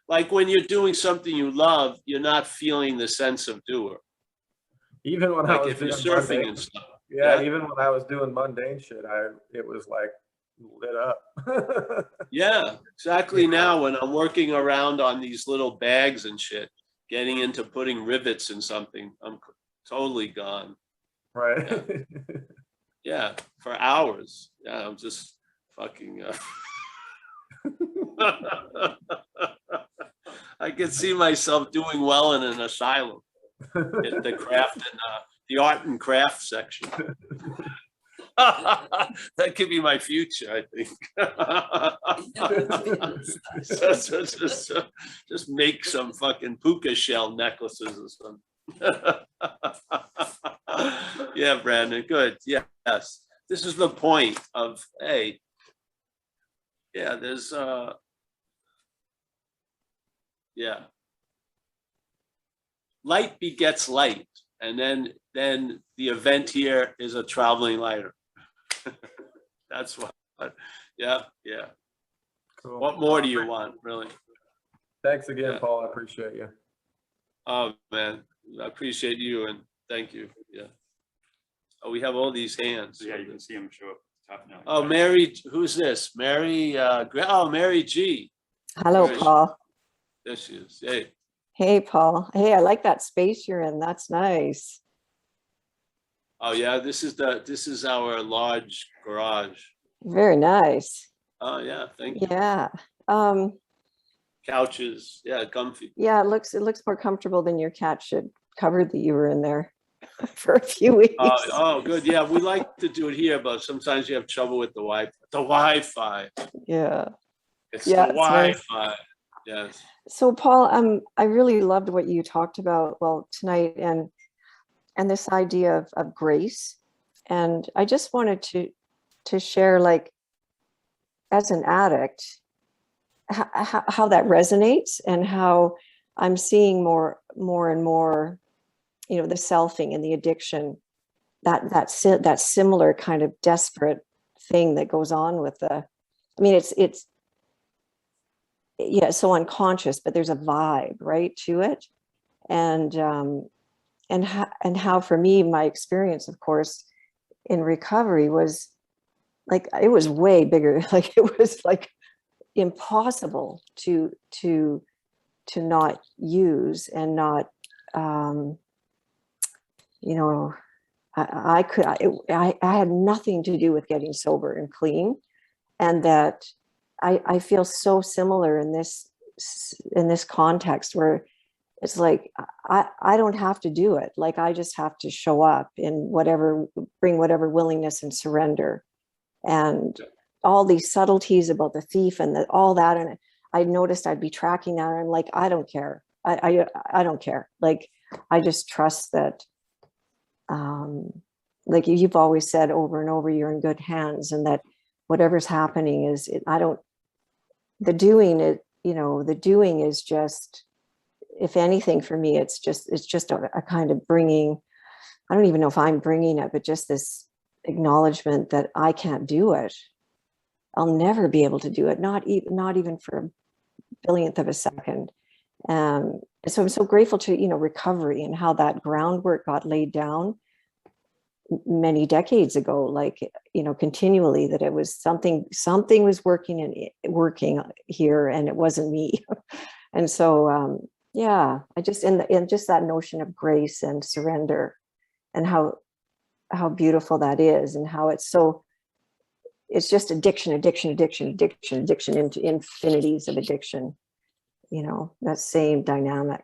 Like when you're doing something you love, you're not feeling the sense of doer.
Even when
like
I was
if you're
doing
surfing
mundane,
and stuff.
yeah, even when I was doing mundane shit, it was like lit up.
Yeah, exactly. Now when I'm working around on these little bags and shit, getting into putting rivets in something, I'm totally gone.
Right.
Yeah, for hours. Yeah, I'm just fucking. I can see myself doing well in an asylum, in the craft and the art and craft section. That could be my future, I think. Just make some fucking puka shell necklaces or something. Yeah, Brandon, good. Yes. This is the point of, hey, yeah, there's yeah. Light begets light, and then the event here is a traveling lighter. That's what, yeah.
Cool.
What more do you want, really?
Thanks again,
Yeah.
Paul. I appreciate you.
Oh, man, I appreciate you, and thank you, yeah. Oh, we have all these hands.
So yeah, you can see them show up top now.
Oh, Mary, who's this? Mary, Mary G.
Hello,
Where is she?
Paul.
There she is, hey.
Hey, Paul. Hey, I like that space you're in. That's nice.
Oh, yeah, this is our large garage.
Very nice.
Oh, yeah, thank you.
Yeah.
Couches, yeah, comfy.
Yeah, it looks more comfortable than your cat shit cupboard that you were in there for a few weeks.
Oh, good. Yeah, we like to do it here, but sometimes you have trouble with the Wi-Fi. The Wi-Fi.
Yeah.
It's
Yeah,
the
it's nice.
Wi-Fi. Yes.
So, Paul, I really loved what you talked about, well, tonight, and this idea of grace. And I just wanted to share, like, as an addict, how that resonates, and how I'm seeing more and more, you know, the selfing and the addiction, that similar kind of desperate thing that goes on with the, I mean, it's yeah, so unconscious, but there's a vibe, right, to it. And how for me, my experience, of course, in recovery was like, it was way bigger. Like, it was like impossible to not use and not, you know, I had nothing to do with getting sober and clean. And that I feel so similar in this context, where it's like, I don't have to do it. Like, I just have to show up in bring whatever willingness and surrender. And all these subtleties about the thief and all that. And I noticed I'd be tracking that. And I'm like, I don't care. I don't care. Like, I just trust that, like you've always said over and over, you're in good hands, and that whatever's happening is, the doing is just, if anything, for me, it's just a kind of bringing, I don't even know if I'm bringing it, but just this acknowledgement that I can't do it. I'll never be able to do it. Not even for a billionth of a second. So I'm so grateful to, recovery, and how that groundwork got laid down many decades ago, like, continually, that it was something was working here, and it wasn't me. And so, yeah, I just, and just that notion of grace and surrender, and how beautiful that is, and how it's just addiction into infinities of addiction, that same dynamic.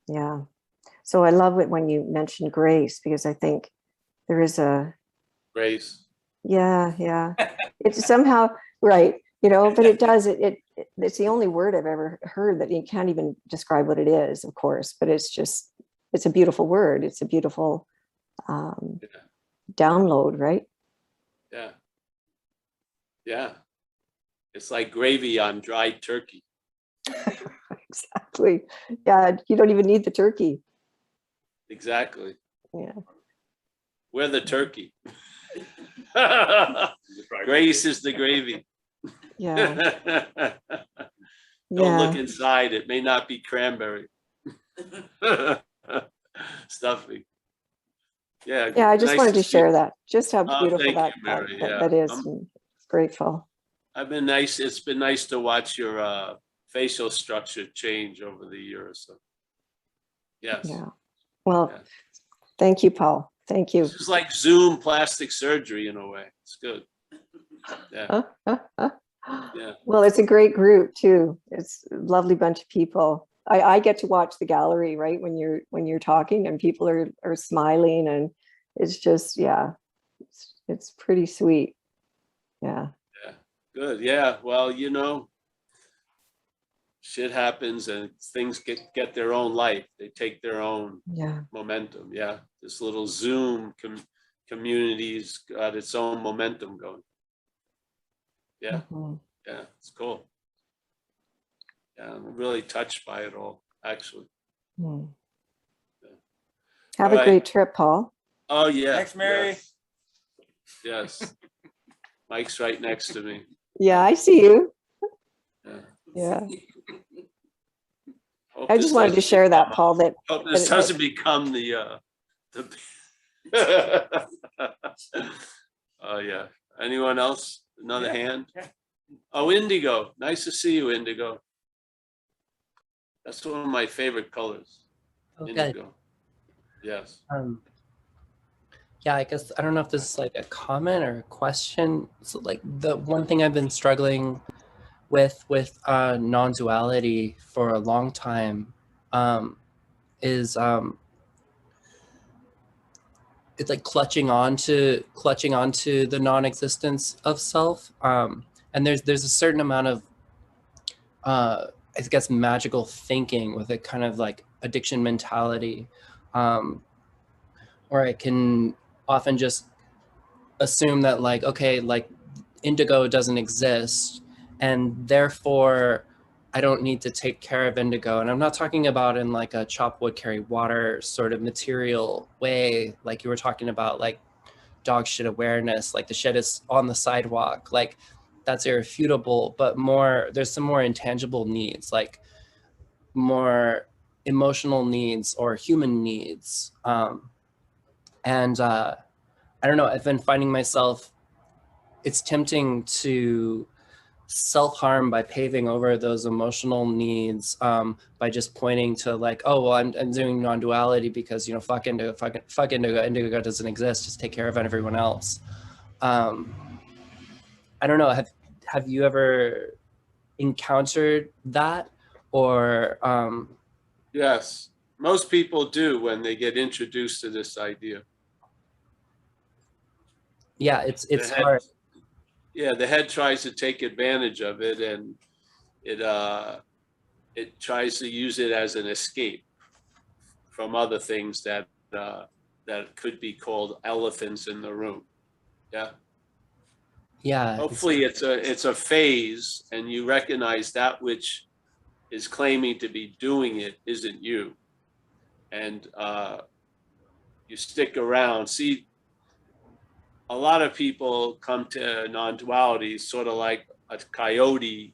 Yeah. So I love it when you mentioned grace, because I think there is a
Grace.
yeah. It's somehow right, but it does, it's the only word I've ever heard that you can't even describe what it is, of course, but it's a beautiful word. It's a beautiful download, right?
Yeah. It's like gravy on dried turkey.
Exactly. Yeah, you don't even need the turkey.
Exactly.
Yeah.
We're the turkey. Grace is the gravy.
Yeah.
Don't look inside. It may not be cranberry. Stuffing. Yeah.
Yeah, I just wanted to share that. Just how
Oh,
beautiful
thank you, Mary.
that is. I'm grateful.
I've been nice. It's been nice to watch your facial structure change over the year or so. Yes.
Yeah. Well,
Yeah.
Thank you, Paul. Thank you.
This is like Zoom plastic surgery in a way. It's good. Yeah. Yeah.
Well, it's a great group too. It's a lovely bunch of people. I get to watch the gallery, right, when you're talking, and people are smiling, and it's just, yeah, it's pretty sweet. Yeah.
Yeah. Good. Yeah. Well, shit happens and things get their own life. They take their own momentum. Yeah. This little Zoom community's got its own momentum going. Yeah,
Mhm.
yeah, it's cool. Yeah, I'm really touched by it all, actually.
Mm.
Yeah.
Have
All
a
right.
great trip, Paul.
Oh, yeah.
Thanks, Mary.
Yes. Mike's right next to me.
Yeah, I see you.
Yeah.
Yeah.
Hope
I
this
just wanted to
doesn't
share that,
become
Paul, that
hope this
that-
doesn't become the oh yeah. Anyone else? Another
Yeah,
hand?
yeah.
Oh, indigo. Nice to see you, indigo. That's one of my favorite colors.
Oh, good.
Indigo. Yes.
Yeah, I guess I don't know if this is like a comment or a question. So like the one thing I've been struggling with non-duality for a long time is it's like clutching onto the non-existence of self. And there's a certain amount of I guess magical thinking with a kind of like addiction mentality, or I can often just assume that like, okay, like indigo doesn't exist and therefore I don't need to take care of indigo. And I'm not talking about in like a chop wood carry water sort of material way, like you were talking about, like dog shit awareness, like the shit is on the sidewalk, like that's irrefutable, but more, there's some more intangible needs, like more emotional needs or human needs. And I don't know, I've been finding myself, it's tempting to self-harm by paving over those emotional needs, by just pointing to like, oh, well, I'm doing non-duality because, you know, fuck indigo, indigo doesn't exist, just take care of everyone else. I don't know, have you ever encountered that? Or
Yes. Most people do when they get introduced to this idea.
yeah, it's
The head,
hard.
yeah, the head tries to take advantage of it, and it tries to use it as an escape from other things that that could be called elephants in the room. Yeah.
Yeah,
Hopefully it's a phase, and you recognize that which is claiming to be doing it isn't you, and you stick around. See, a lot of people come to non-duality sort of like a coyote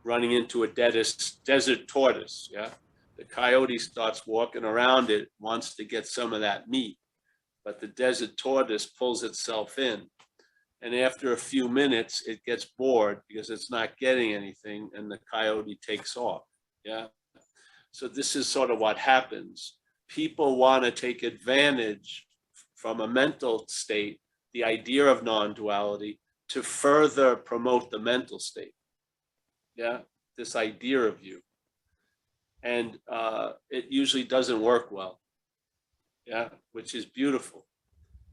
running into a desert tortoise. Yeah, the coyote starts walking around it, wants to get some of that meat, but the desert tortoise pulls itself in. And after a few minutes, it gets bored because it's not getting anything, and the coyote takes off. Yeah. So this is sort of what happens. People want to take advantage from a mental state, the idea of non-duality, to further promote the mental state. Yeah. This idea of you. And it usually doesn't work well. Yeah. Which is beautiful.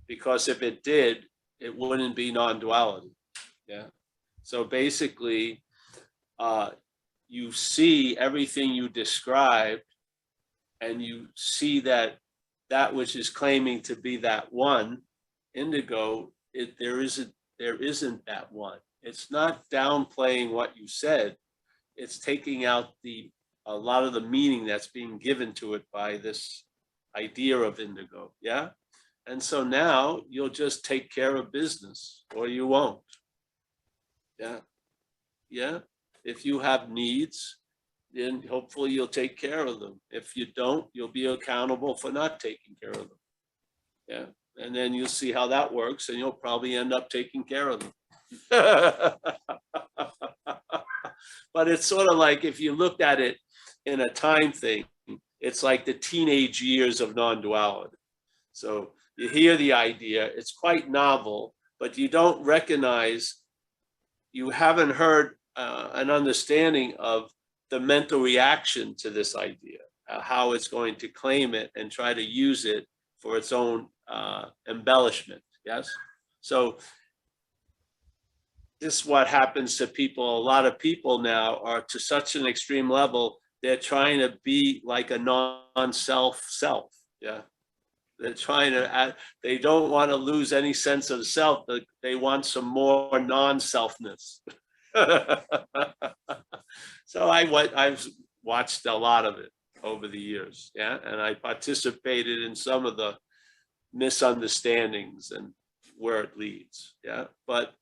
Because if it did, it wouldn't be non-duality. Yeah. So basically, you see everything you described, and you see that that which is claiming to be that one, indigo, there isn't that one. It's not downplaying what you said. It's taking out a lot of the meaning that's being given to it by this idea of indigo. Yeah. And so now you'll just take care of business, or you won't. Yeah. Yeah. If you have needs, then hopefully you'll take care of them. If you don't, you'll be accountable for not taking care of them. Yeah. And then you'll see how that works, and you'll probably end up taking care of them. But it's sort of like, if you looked at it in a time thing, it's like the teenage years of non-duality. So you hear the idea, it's quite novel, but you don't recognize, you haven't heard an understanding of the mental reaction to this idea, how it's going to claim it and try to use it for its own embellishment. Yes. So this is what happens to people. A lot of people now are to such an extreme level, they're trying to be like a non-self self. Yeah. They're trying to, they don't want to lose any sense of self. They want some more non-selfness. So I've watched a lot of it over the years, yeah, and I participated in some of the misunderstandings and where it leads, yeah. But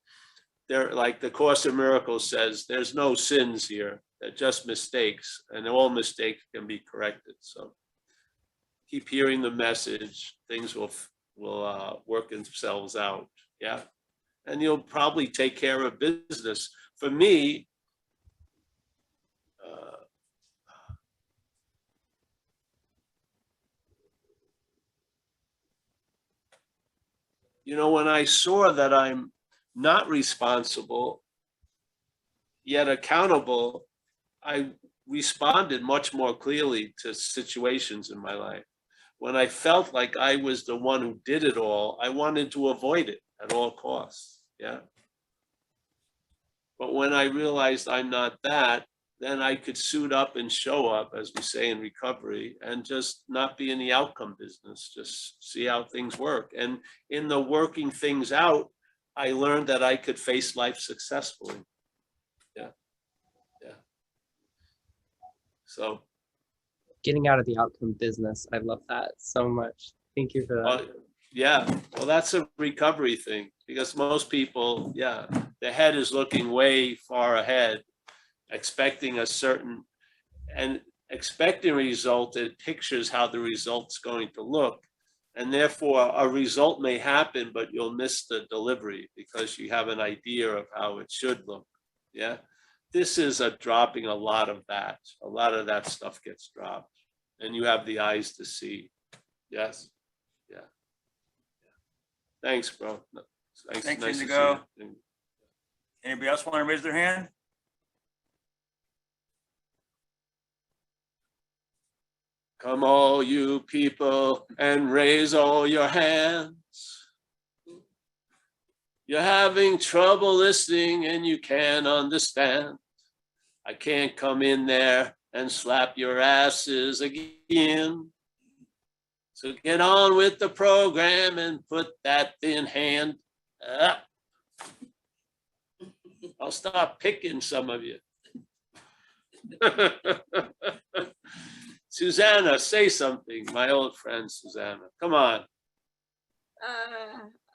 there, like the Course in Miracles says, there's no sins here. They're just mistakes, and all mistakes can be corrected. So keep hearing the message. Things will work themselves out, yeah. And you'll probably take care of business. For me, you know, when I saw that I'm not responsible, yet accountable, I responded much more clearly to situations in my life. When I felt like I was the one who did it all, I wanted to avoid it at all costs, yeah. But when I realized I'm not that, then I could suit up and show up, as we say in recovery, and just not be in the outcome business, just see how things work. And in the working things out, I learned that I could face life successfully. Yeah, yeah. So.
Getting out of the outcome business. I love that so much. Thank you for that.
Yeah, well, that's a recovery thing, because most people, yeah, the head is looking way far ahead, expecting a certain, and expecting a result, it pictures how the result's going to look. And therefore a result may happen, but you'll miss the delivery because you have an idea of how it should look. Yeah. This is a dropping a lot of that. A lot of that stuff gets dropped, and you have the eyes to see. Yes. Yeah. Thanks, bro.
Thanks,
nice to see
Indigo.
you.
Anybody else want to raise their hand?
Come all you people and raise all your hands. You're having trouble listening and you can't understand. I can't come in there and slap your asses again. So get on with the program and put that thin hand up. I'll stop picking some of you. Susanna, say something, my old friend Susanna. Come on.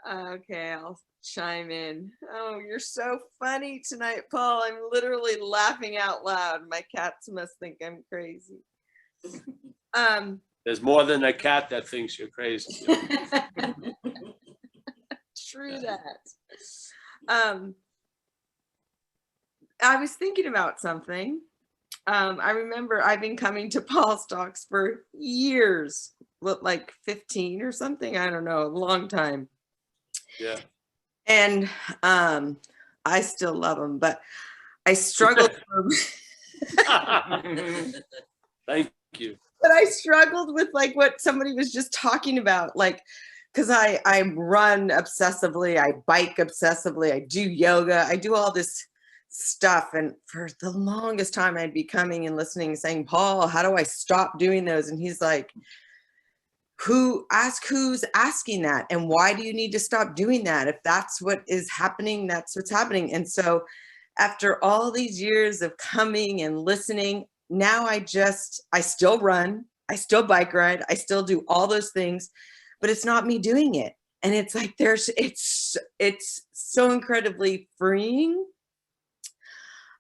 Okay, I'll chime in. Oh, you're so funny tonight, Paul. I'm literally laughing out loud. My cats must think I'm crazy.
There's more than a cat that thinks you're crazy.
True that. I was thinking about something. I remember I've been coming to Paul's talks for years, like 15 or something. I don't know, a long time.
Yeah.
And I still love him, but I struggled.
Thank you.
But I struggled with like what somebody was just talking about, like, because I run obsessively, I bike obsessively, I do yoga, I do all this stuff. And for the longest time I'd be coming and listening and saying, Paul, how do I stop doing those? And he's like, who's asking that? And why do you need to stop doing that? If that's what is happening, that's what's happening. And so after all these years of coming and listening, now I still run, I still bike ride, I still do all those things, but it's not me doing it. And it's like, it's so incredibly freeing.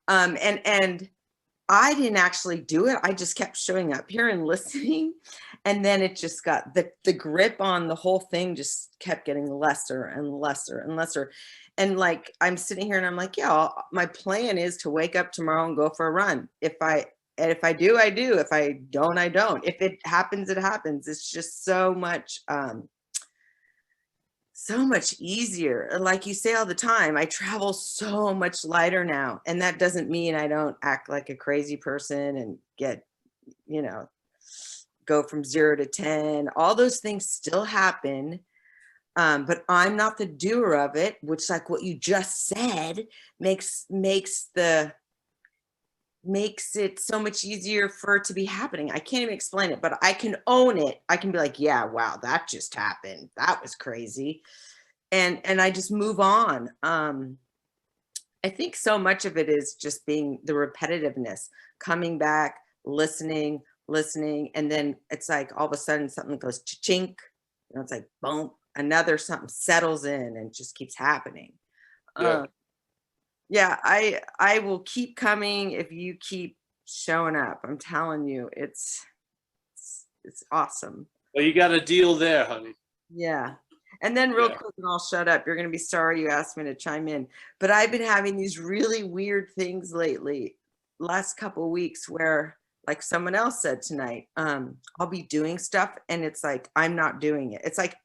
And I didn't actually do it. I just kept showing up here and listening. And then it just got, the grip on the whole thing just kept getting lesser and lesser and lesser. And like, I'm sitting here and I'm like, yeah, my plan is to wake up tomorrow and go for a run. If I do, I do. If I don't, I don't. If it happens, it happens. It's just so much easier. Like you say all the time, I travel so much lighter now. And that doesn't mean I don't act like a crazy person and get, go from 0 to 10. All those things still happen. But I'm not the doer of it, which, like what you just said, makes it so much easier for it to be happening. I can't even explain it, but I can own it. I can be like, yeah, wow, that just happened. That was crazy. And I just move on. I think so much of it is just being the repetitiveness, coming back, listening, and then it's like all of a sudden something goes chink, it's like boom, another something settles in and just keeps happening.
Yeah.
Yeah, I will keep coming if you keep showing up. I'm telling you, it's awesome.
Well, you got a deal there, honey.
Yeah. And then real
Yeah.
quick, and I'll shut up. You're going to be sorry you asked me to chime in, but I've been having these really weird things lately, last couple of weeks, where like someone else said tonight, I'll be doing stuff and it's like, I'm not doing it. It's like,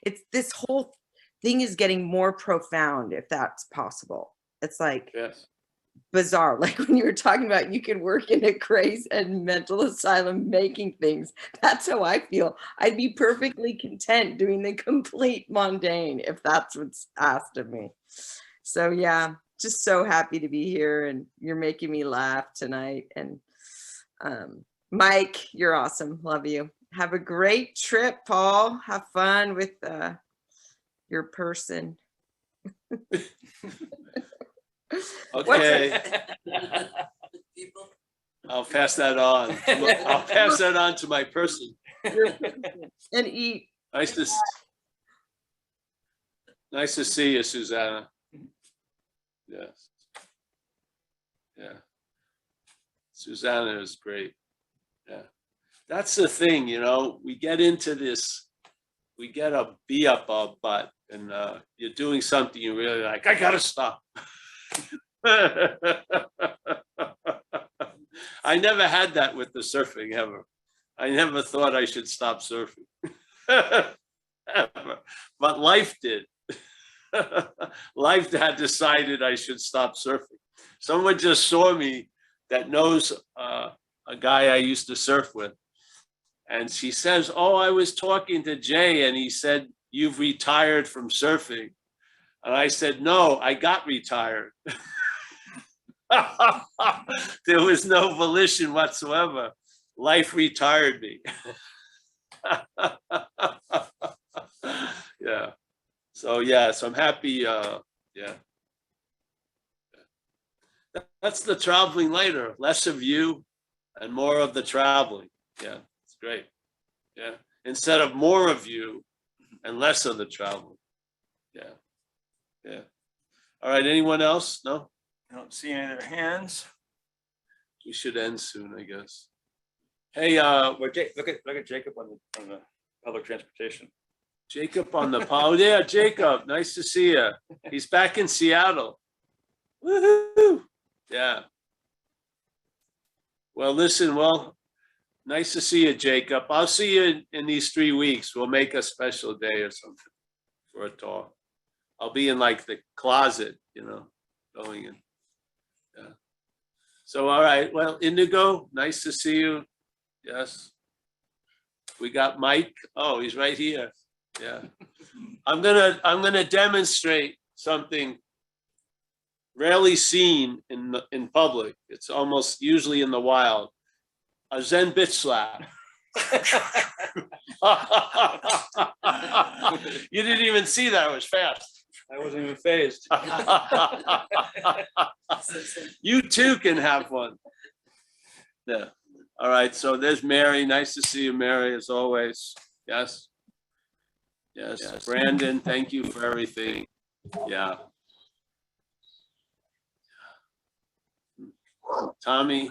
it's this whole thing is getting more profound, if that's possible. It's like,
Yes.
bizarre. Like when you were talking about you can work in a crazy and mental asylum making things. That's how I feel. I'd be perfectly content doing the complete mundane if that's what's asked of me. So yeah, just so happy to be here, and you're making me laugh tonight. And Mike, you're awesome. Love you. Have a great trip, Paul. Have fun with your person.
Okay. I'll pass that on. I'll pass that on to my person.
And eat.
Nice to see you, Susanna. Yes. Yeah. Susanna is great. Yeah. That's the thing, you know, we get into this, we get a bee up our butt, and you're doing something you really like, I gotta stop. I never had that with the surfing ever. I never thought I should stop surfing. Ever. But life did. Life had decided I should stop surfing. Someone just saw me that knows a guy I used to surf with. And she says, oh, I was talking to Jay and he said, you've retired from surfing. And I said, no, I got retired. There was no volition whatsoever. Life retired me. Yeah. So I'm happy. Yeah. That's the traveling later. Less of you and more of the traveling. Yeah, it's great. Yeah. Instead of more of you and less of the traveling. Yeah. Yeah. All right. Anyone else? No?
I don't see any other hands.
We should end soon, I guess. Hey,
Well, look at Jacob on the public transportation.
Jacob on the oh yeah, Jacob, nice to see you. He's back in Seattle. Woohoo! Yeah. Well, listen, nice to see you, Jacob. I'll see you in these 3 weeks. We'll make a special day or something for a talk. I'll be in like the closet, you know, going in. Yeah. So, all right. Well, Indigo, nice to see you. Yes. We got Mike. Oh, he's right here. Yeah. I'm gonna demonstrate something rarely seen in public. It's almost usually in the wild. A Zen bitch slap. You didn't even see that. It was fast.
I wasn't even phased.
You too can have one. Yeah. All right. So there's Mary. Nice to see you, Mary, as always. Yes. Yes. Brandon, thank you for everything. Yeah. Tommy.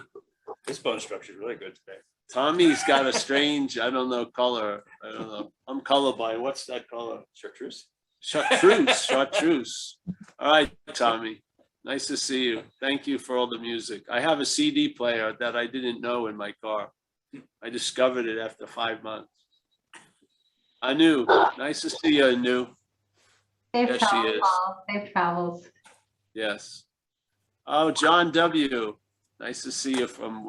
This bone structure is really good today.
Tommy's got a strange, I don't know, color. I don't know. I'm colorblind. What's that color?
Chartreuse.
Chartreuse. Chartreuse. All right, Tommy. Nice to see you. Thank you for all the music. I have a CD player that I didn't know in my car. I discovered it after 5 months. Anu, nice to see you, Anu.
Safe
Yes, she
travels,
is.
Paul. Safe travels.
Yes. Oh, John W. Nice to see you from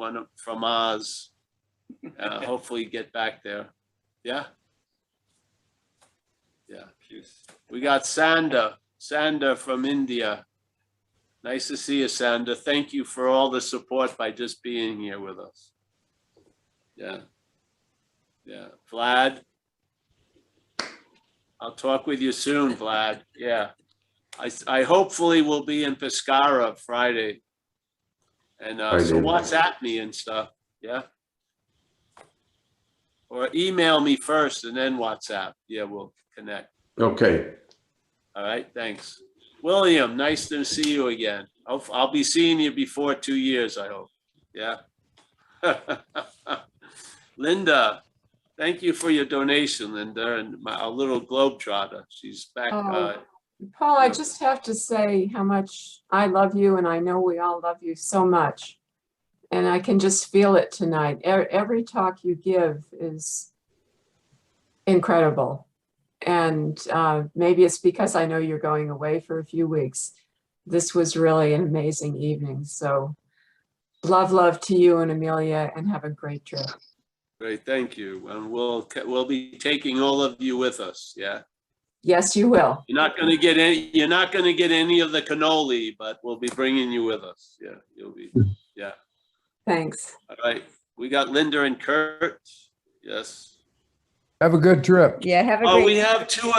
Oz. Hopefully get back there. Yeah. Yeah. We got Sanda from India. Nice to see you, Sanda. Thank you for all the support by just being here with us. Yeah. Yeah. Vlad. I'll talk with you soon, Vlad. Yeah. I hopefully will be in Pescara Friday. And so WhatsApp me and stuff, yeah? Or email me first and then WhatsApp. Yeah, we'll connect.
Okay.
All right, thanks. William, nice to see you again. I'll be seeing you before 2 years, I hope. Yeah. Linda, thank you for your donation, Linda, and our little globetrotter. She's back.
Oh, Paul, I just have to say how much I love you, and I know we all love you so much. And I can just feel it tonight. Every talk you give is incredible. And maybe it's because I know you're going away for a few weeks. This was really an amazing evening. So love to you and Amelia, and have a great trip.
Great, thank you. And we'll be taking all of you with us, yeah?
Yes, you will.
You're not gonna get any of the cannoli, but we'll be bringing you with us. Yeah, you'll be, yeah.
Thanks.
All right, we got Linda and Kurt. Yes.
Have a good trip.
Yeah, have a
Oh,
great.
we have two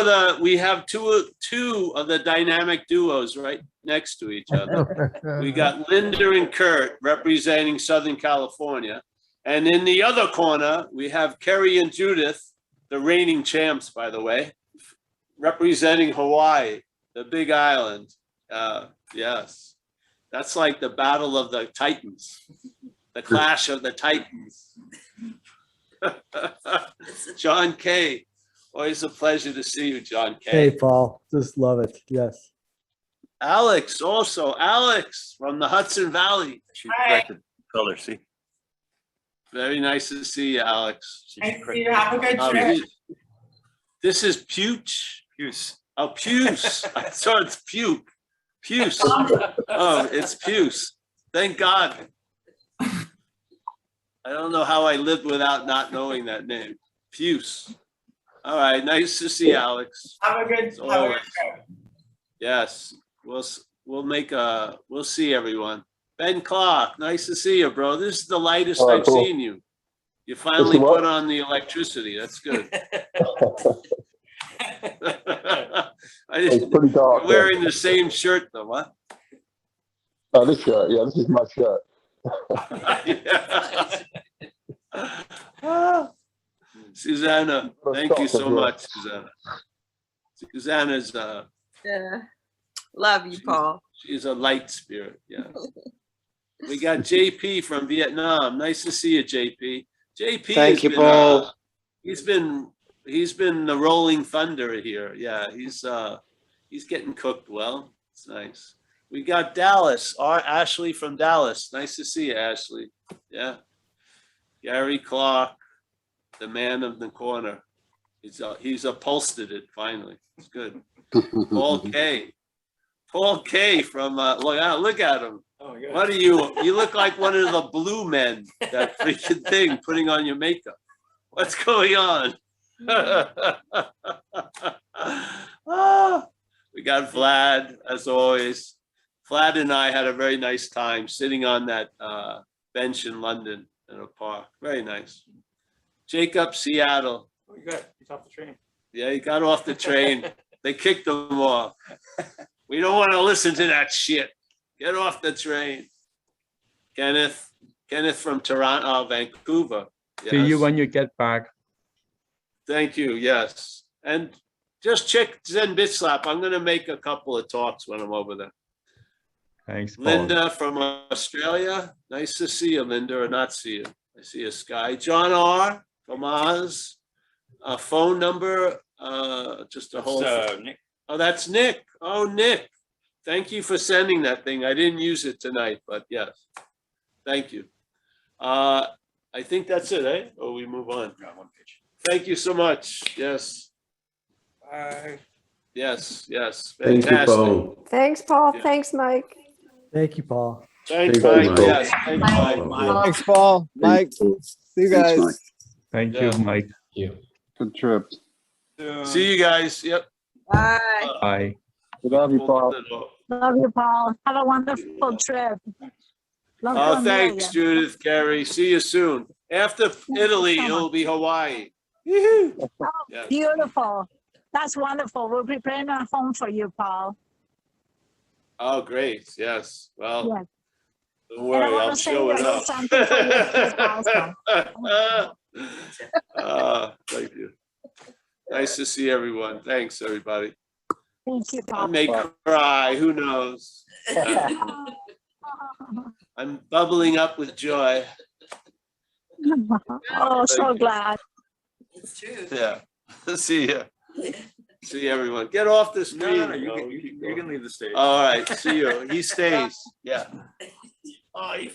of the dynamic duos right next to each other. We got Linda and Kurt representing Southern California. And in the other corner, we have Kerry and Judith, the reigning champs, by the way, representing Hawaii, the big island. Yes, that's like the battle of the Titans, the clash of the Titans. John K. Always a pleasure to see you, John K.
Hey, Paul. Just love it. Yes.
Alex, also. Alex from the Hudson Valley.
She corrected color, see?
Very nice to see you, Alex.
Nice to see you. Have a good trip.
This is Puce.
Puce.
Oh, Puce. I thought it's puke. Puce. Oh, it's Puce. Thank God. I don't know how I lived without not knowing that name. Puce. All right. Nice to see you, Alex.
Have a good trip.
Yes. We'll see everyone. Ben Clark, nice to see you, bro. This is the lightest I've seen you. You finally put on the electricity. That's good.
It's pretty dark.
You're wearing the same shirt though, huh?
Oh, this shirt. Yeah, this is my shirt.
Susanna, thank you so much, Susanna. Susanna's
Yeah. Love you, Paul.
she's a light spirit, yeah. We got JP from Vietnam. Nice to see you, JP. JP,
Thank you, Paul.
He's been the rolling thunder here. Yeah, he's getting cooked well. It's nice. We got Dallas, Ashley from Dallas. Nice to see you, Ashley. Yeah. Gary Clark, the man of the corner. He's upholstered it finally. It's good. Paul K. Paul K. from look at him.
Oh my God.
What are you? You look like one of the blue men. That freaking thing, putting on your makeup. What's going on? We got Vlad, as always. Vlad and I had a very nice time sitting on that bench in London in a park. Very nice. Jacob, Seattle.
Oh, you got it. He's off the train.
Yeah, he got off the train. They kicked him off. We don't want to listen to that shit. Get off the train. Kenneth from Toronto, Vancouver. Yes.
See you when you get back.
Thank you. Yes. And just check Zen Bitslap. I'm going to make a couple of talks when I'm over there.
Thanks, Paul.
Linda from Australia. Nice to see you, Linda, or not see you. I see a sky. John R. from Oz. A phone number. Just a whole.
Nick.
Oh, that's Nick. Oh, Nick. Thank you for sending that thing. I didn't use it tonight, but yes. Thank you. I think that's it, eh? Or we move on.
No, one page.
Thank you so much. Yes.
Bye.
Yes. Yes.
Thank you,
Fantastic.
Paul.
Thanks, Paul.
Yeah.
Thank Mike.
Thank you, Paul.
Thanks,
Thank you,
Mike.
Mike.
Yes. Thanks, Mike.
Thanks, Paul. Mike, see you
Thanks,
guys.
Mike.
Thank
Yeah.
you, Mike.
You.
Good trip.
See you guys. Yep.
Bye.
Bye.
Love you, Paul.
Love you, Paul. Have a wonderful trip. Love
Oh,
you,
thanks,
Amelia.
Judith, Carrie. See you soon. After Italy, it'll be Hawaii. Woohoo.
Oh,
Yes.
beautiful. That's wonderful. We're preparing a home for you, Paul.
Oh, great. Yes. Well,
Yes.
don't
And I
worry,
want
I'll
to say
show
a
it
little
up.
something for your trip also.
Thank you. Nice to see everyone. Thanks, everybody.
Thank you,
I
Paul.
may cry, who knows? I'm bubbling up with joy.
Oh, so glad.
It's true.
Yeah. See ya. See everyone. Get off the screen.
No, you can leave the stage.
All right. See you. He stays. Yeah.
Oh, you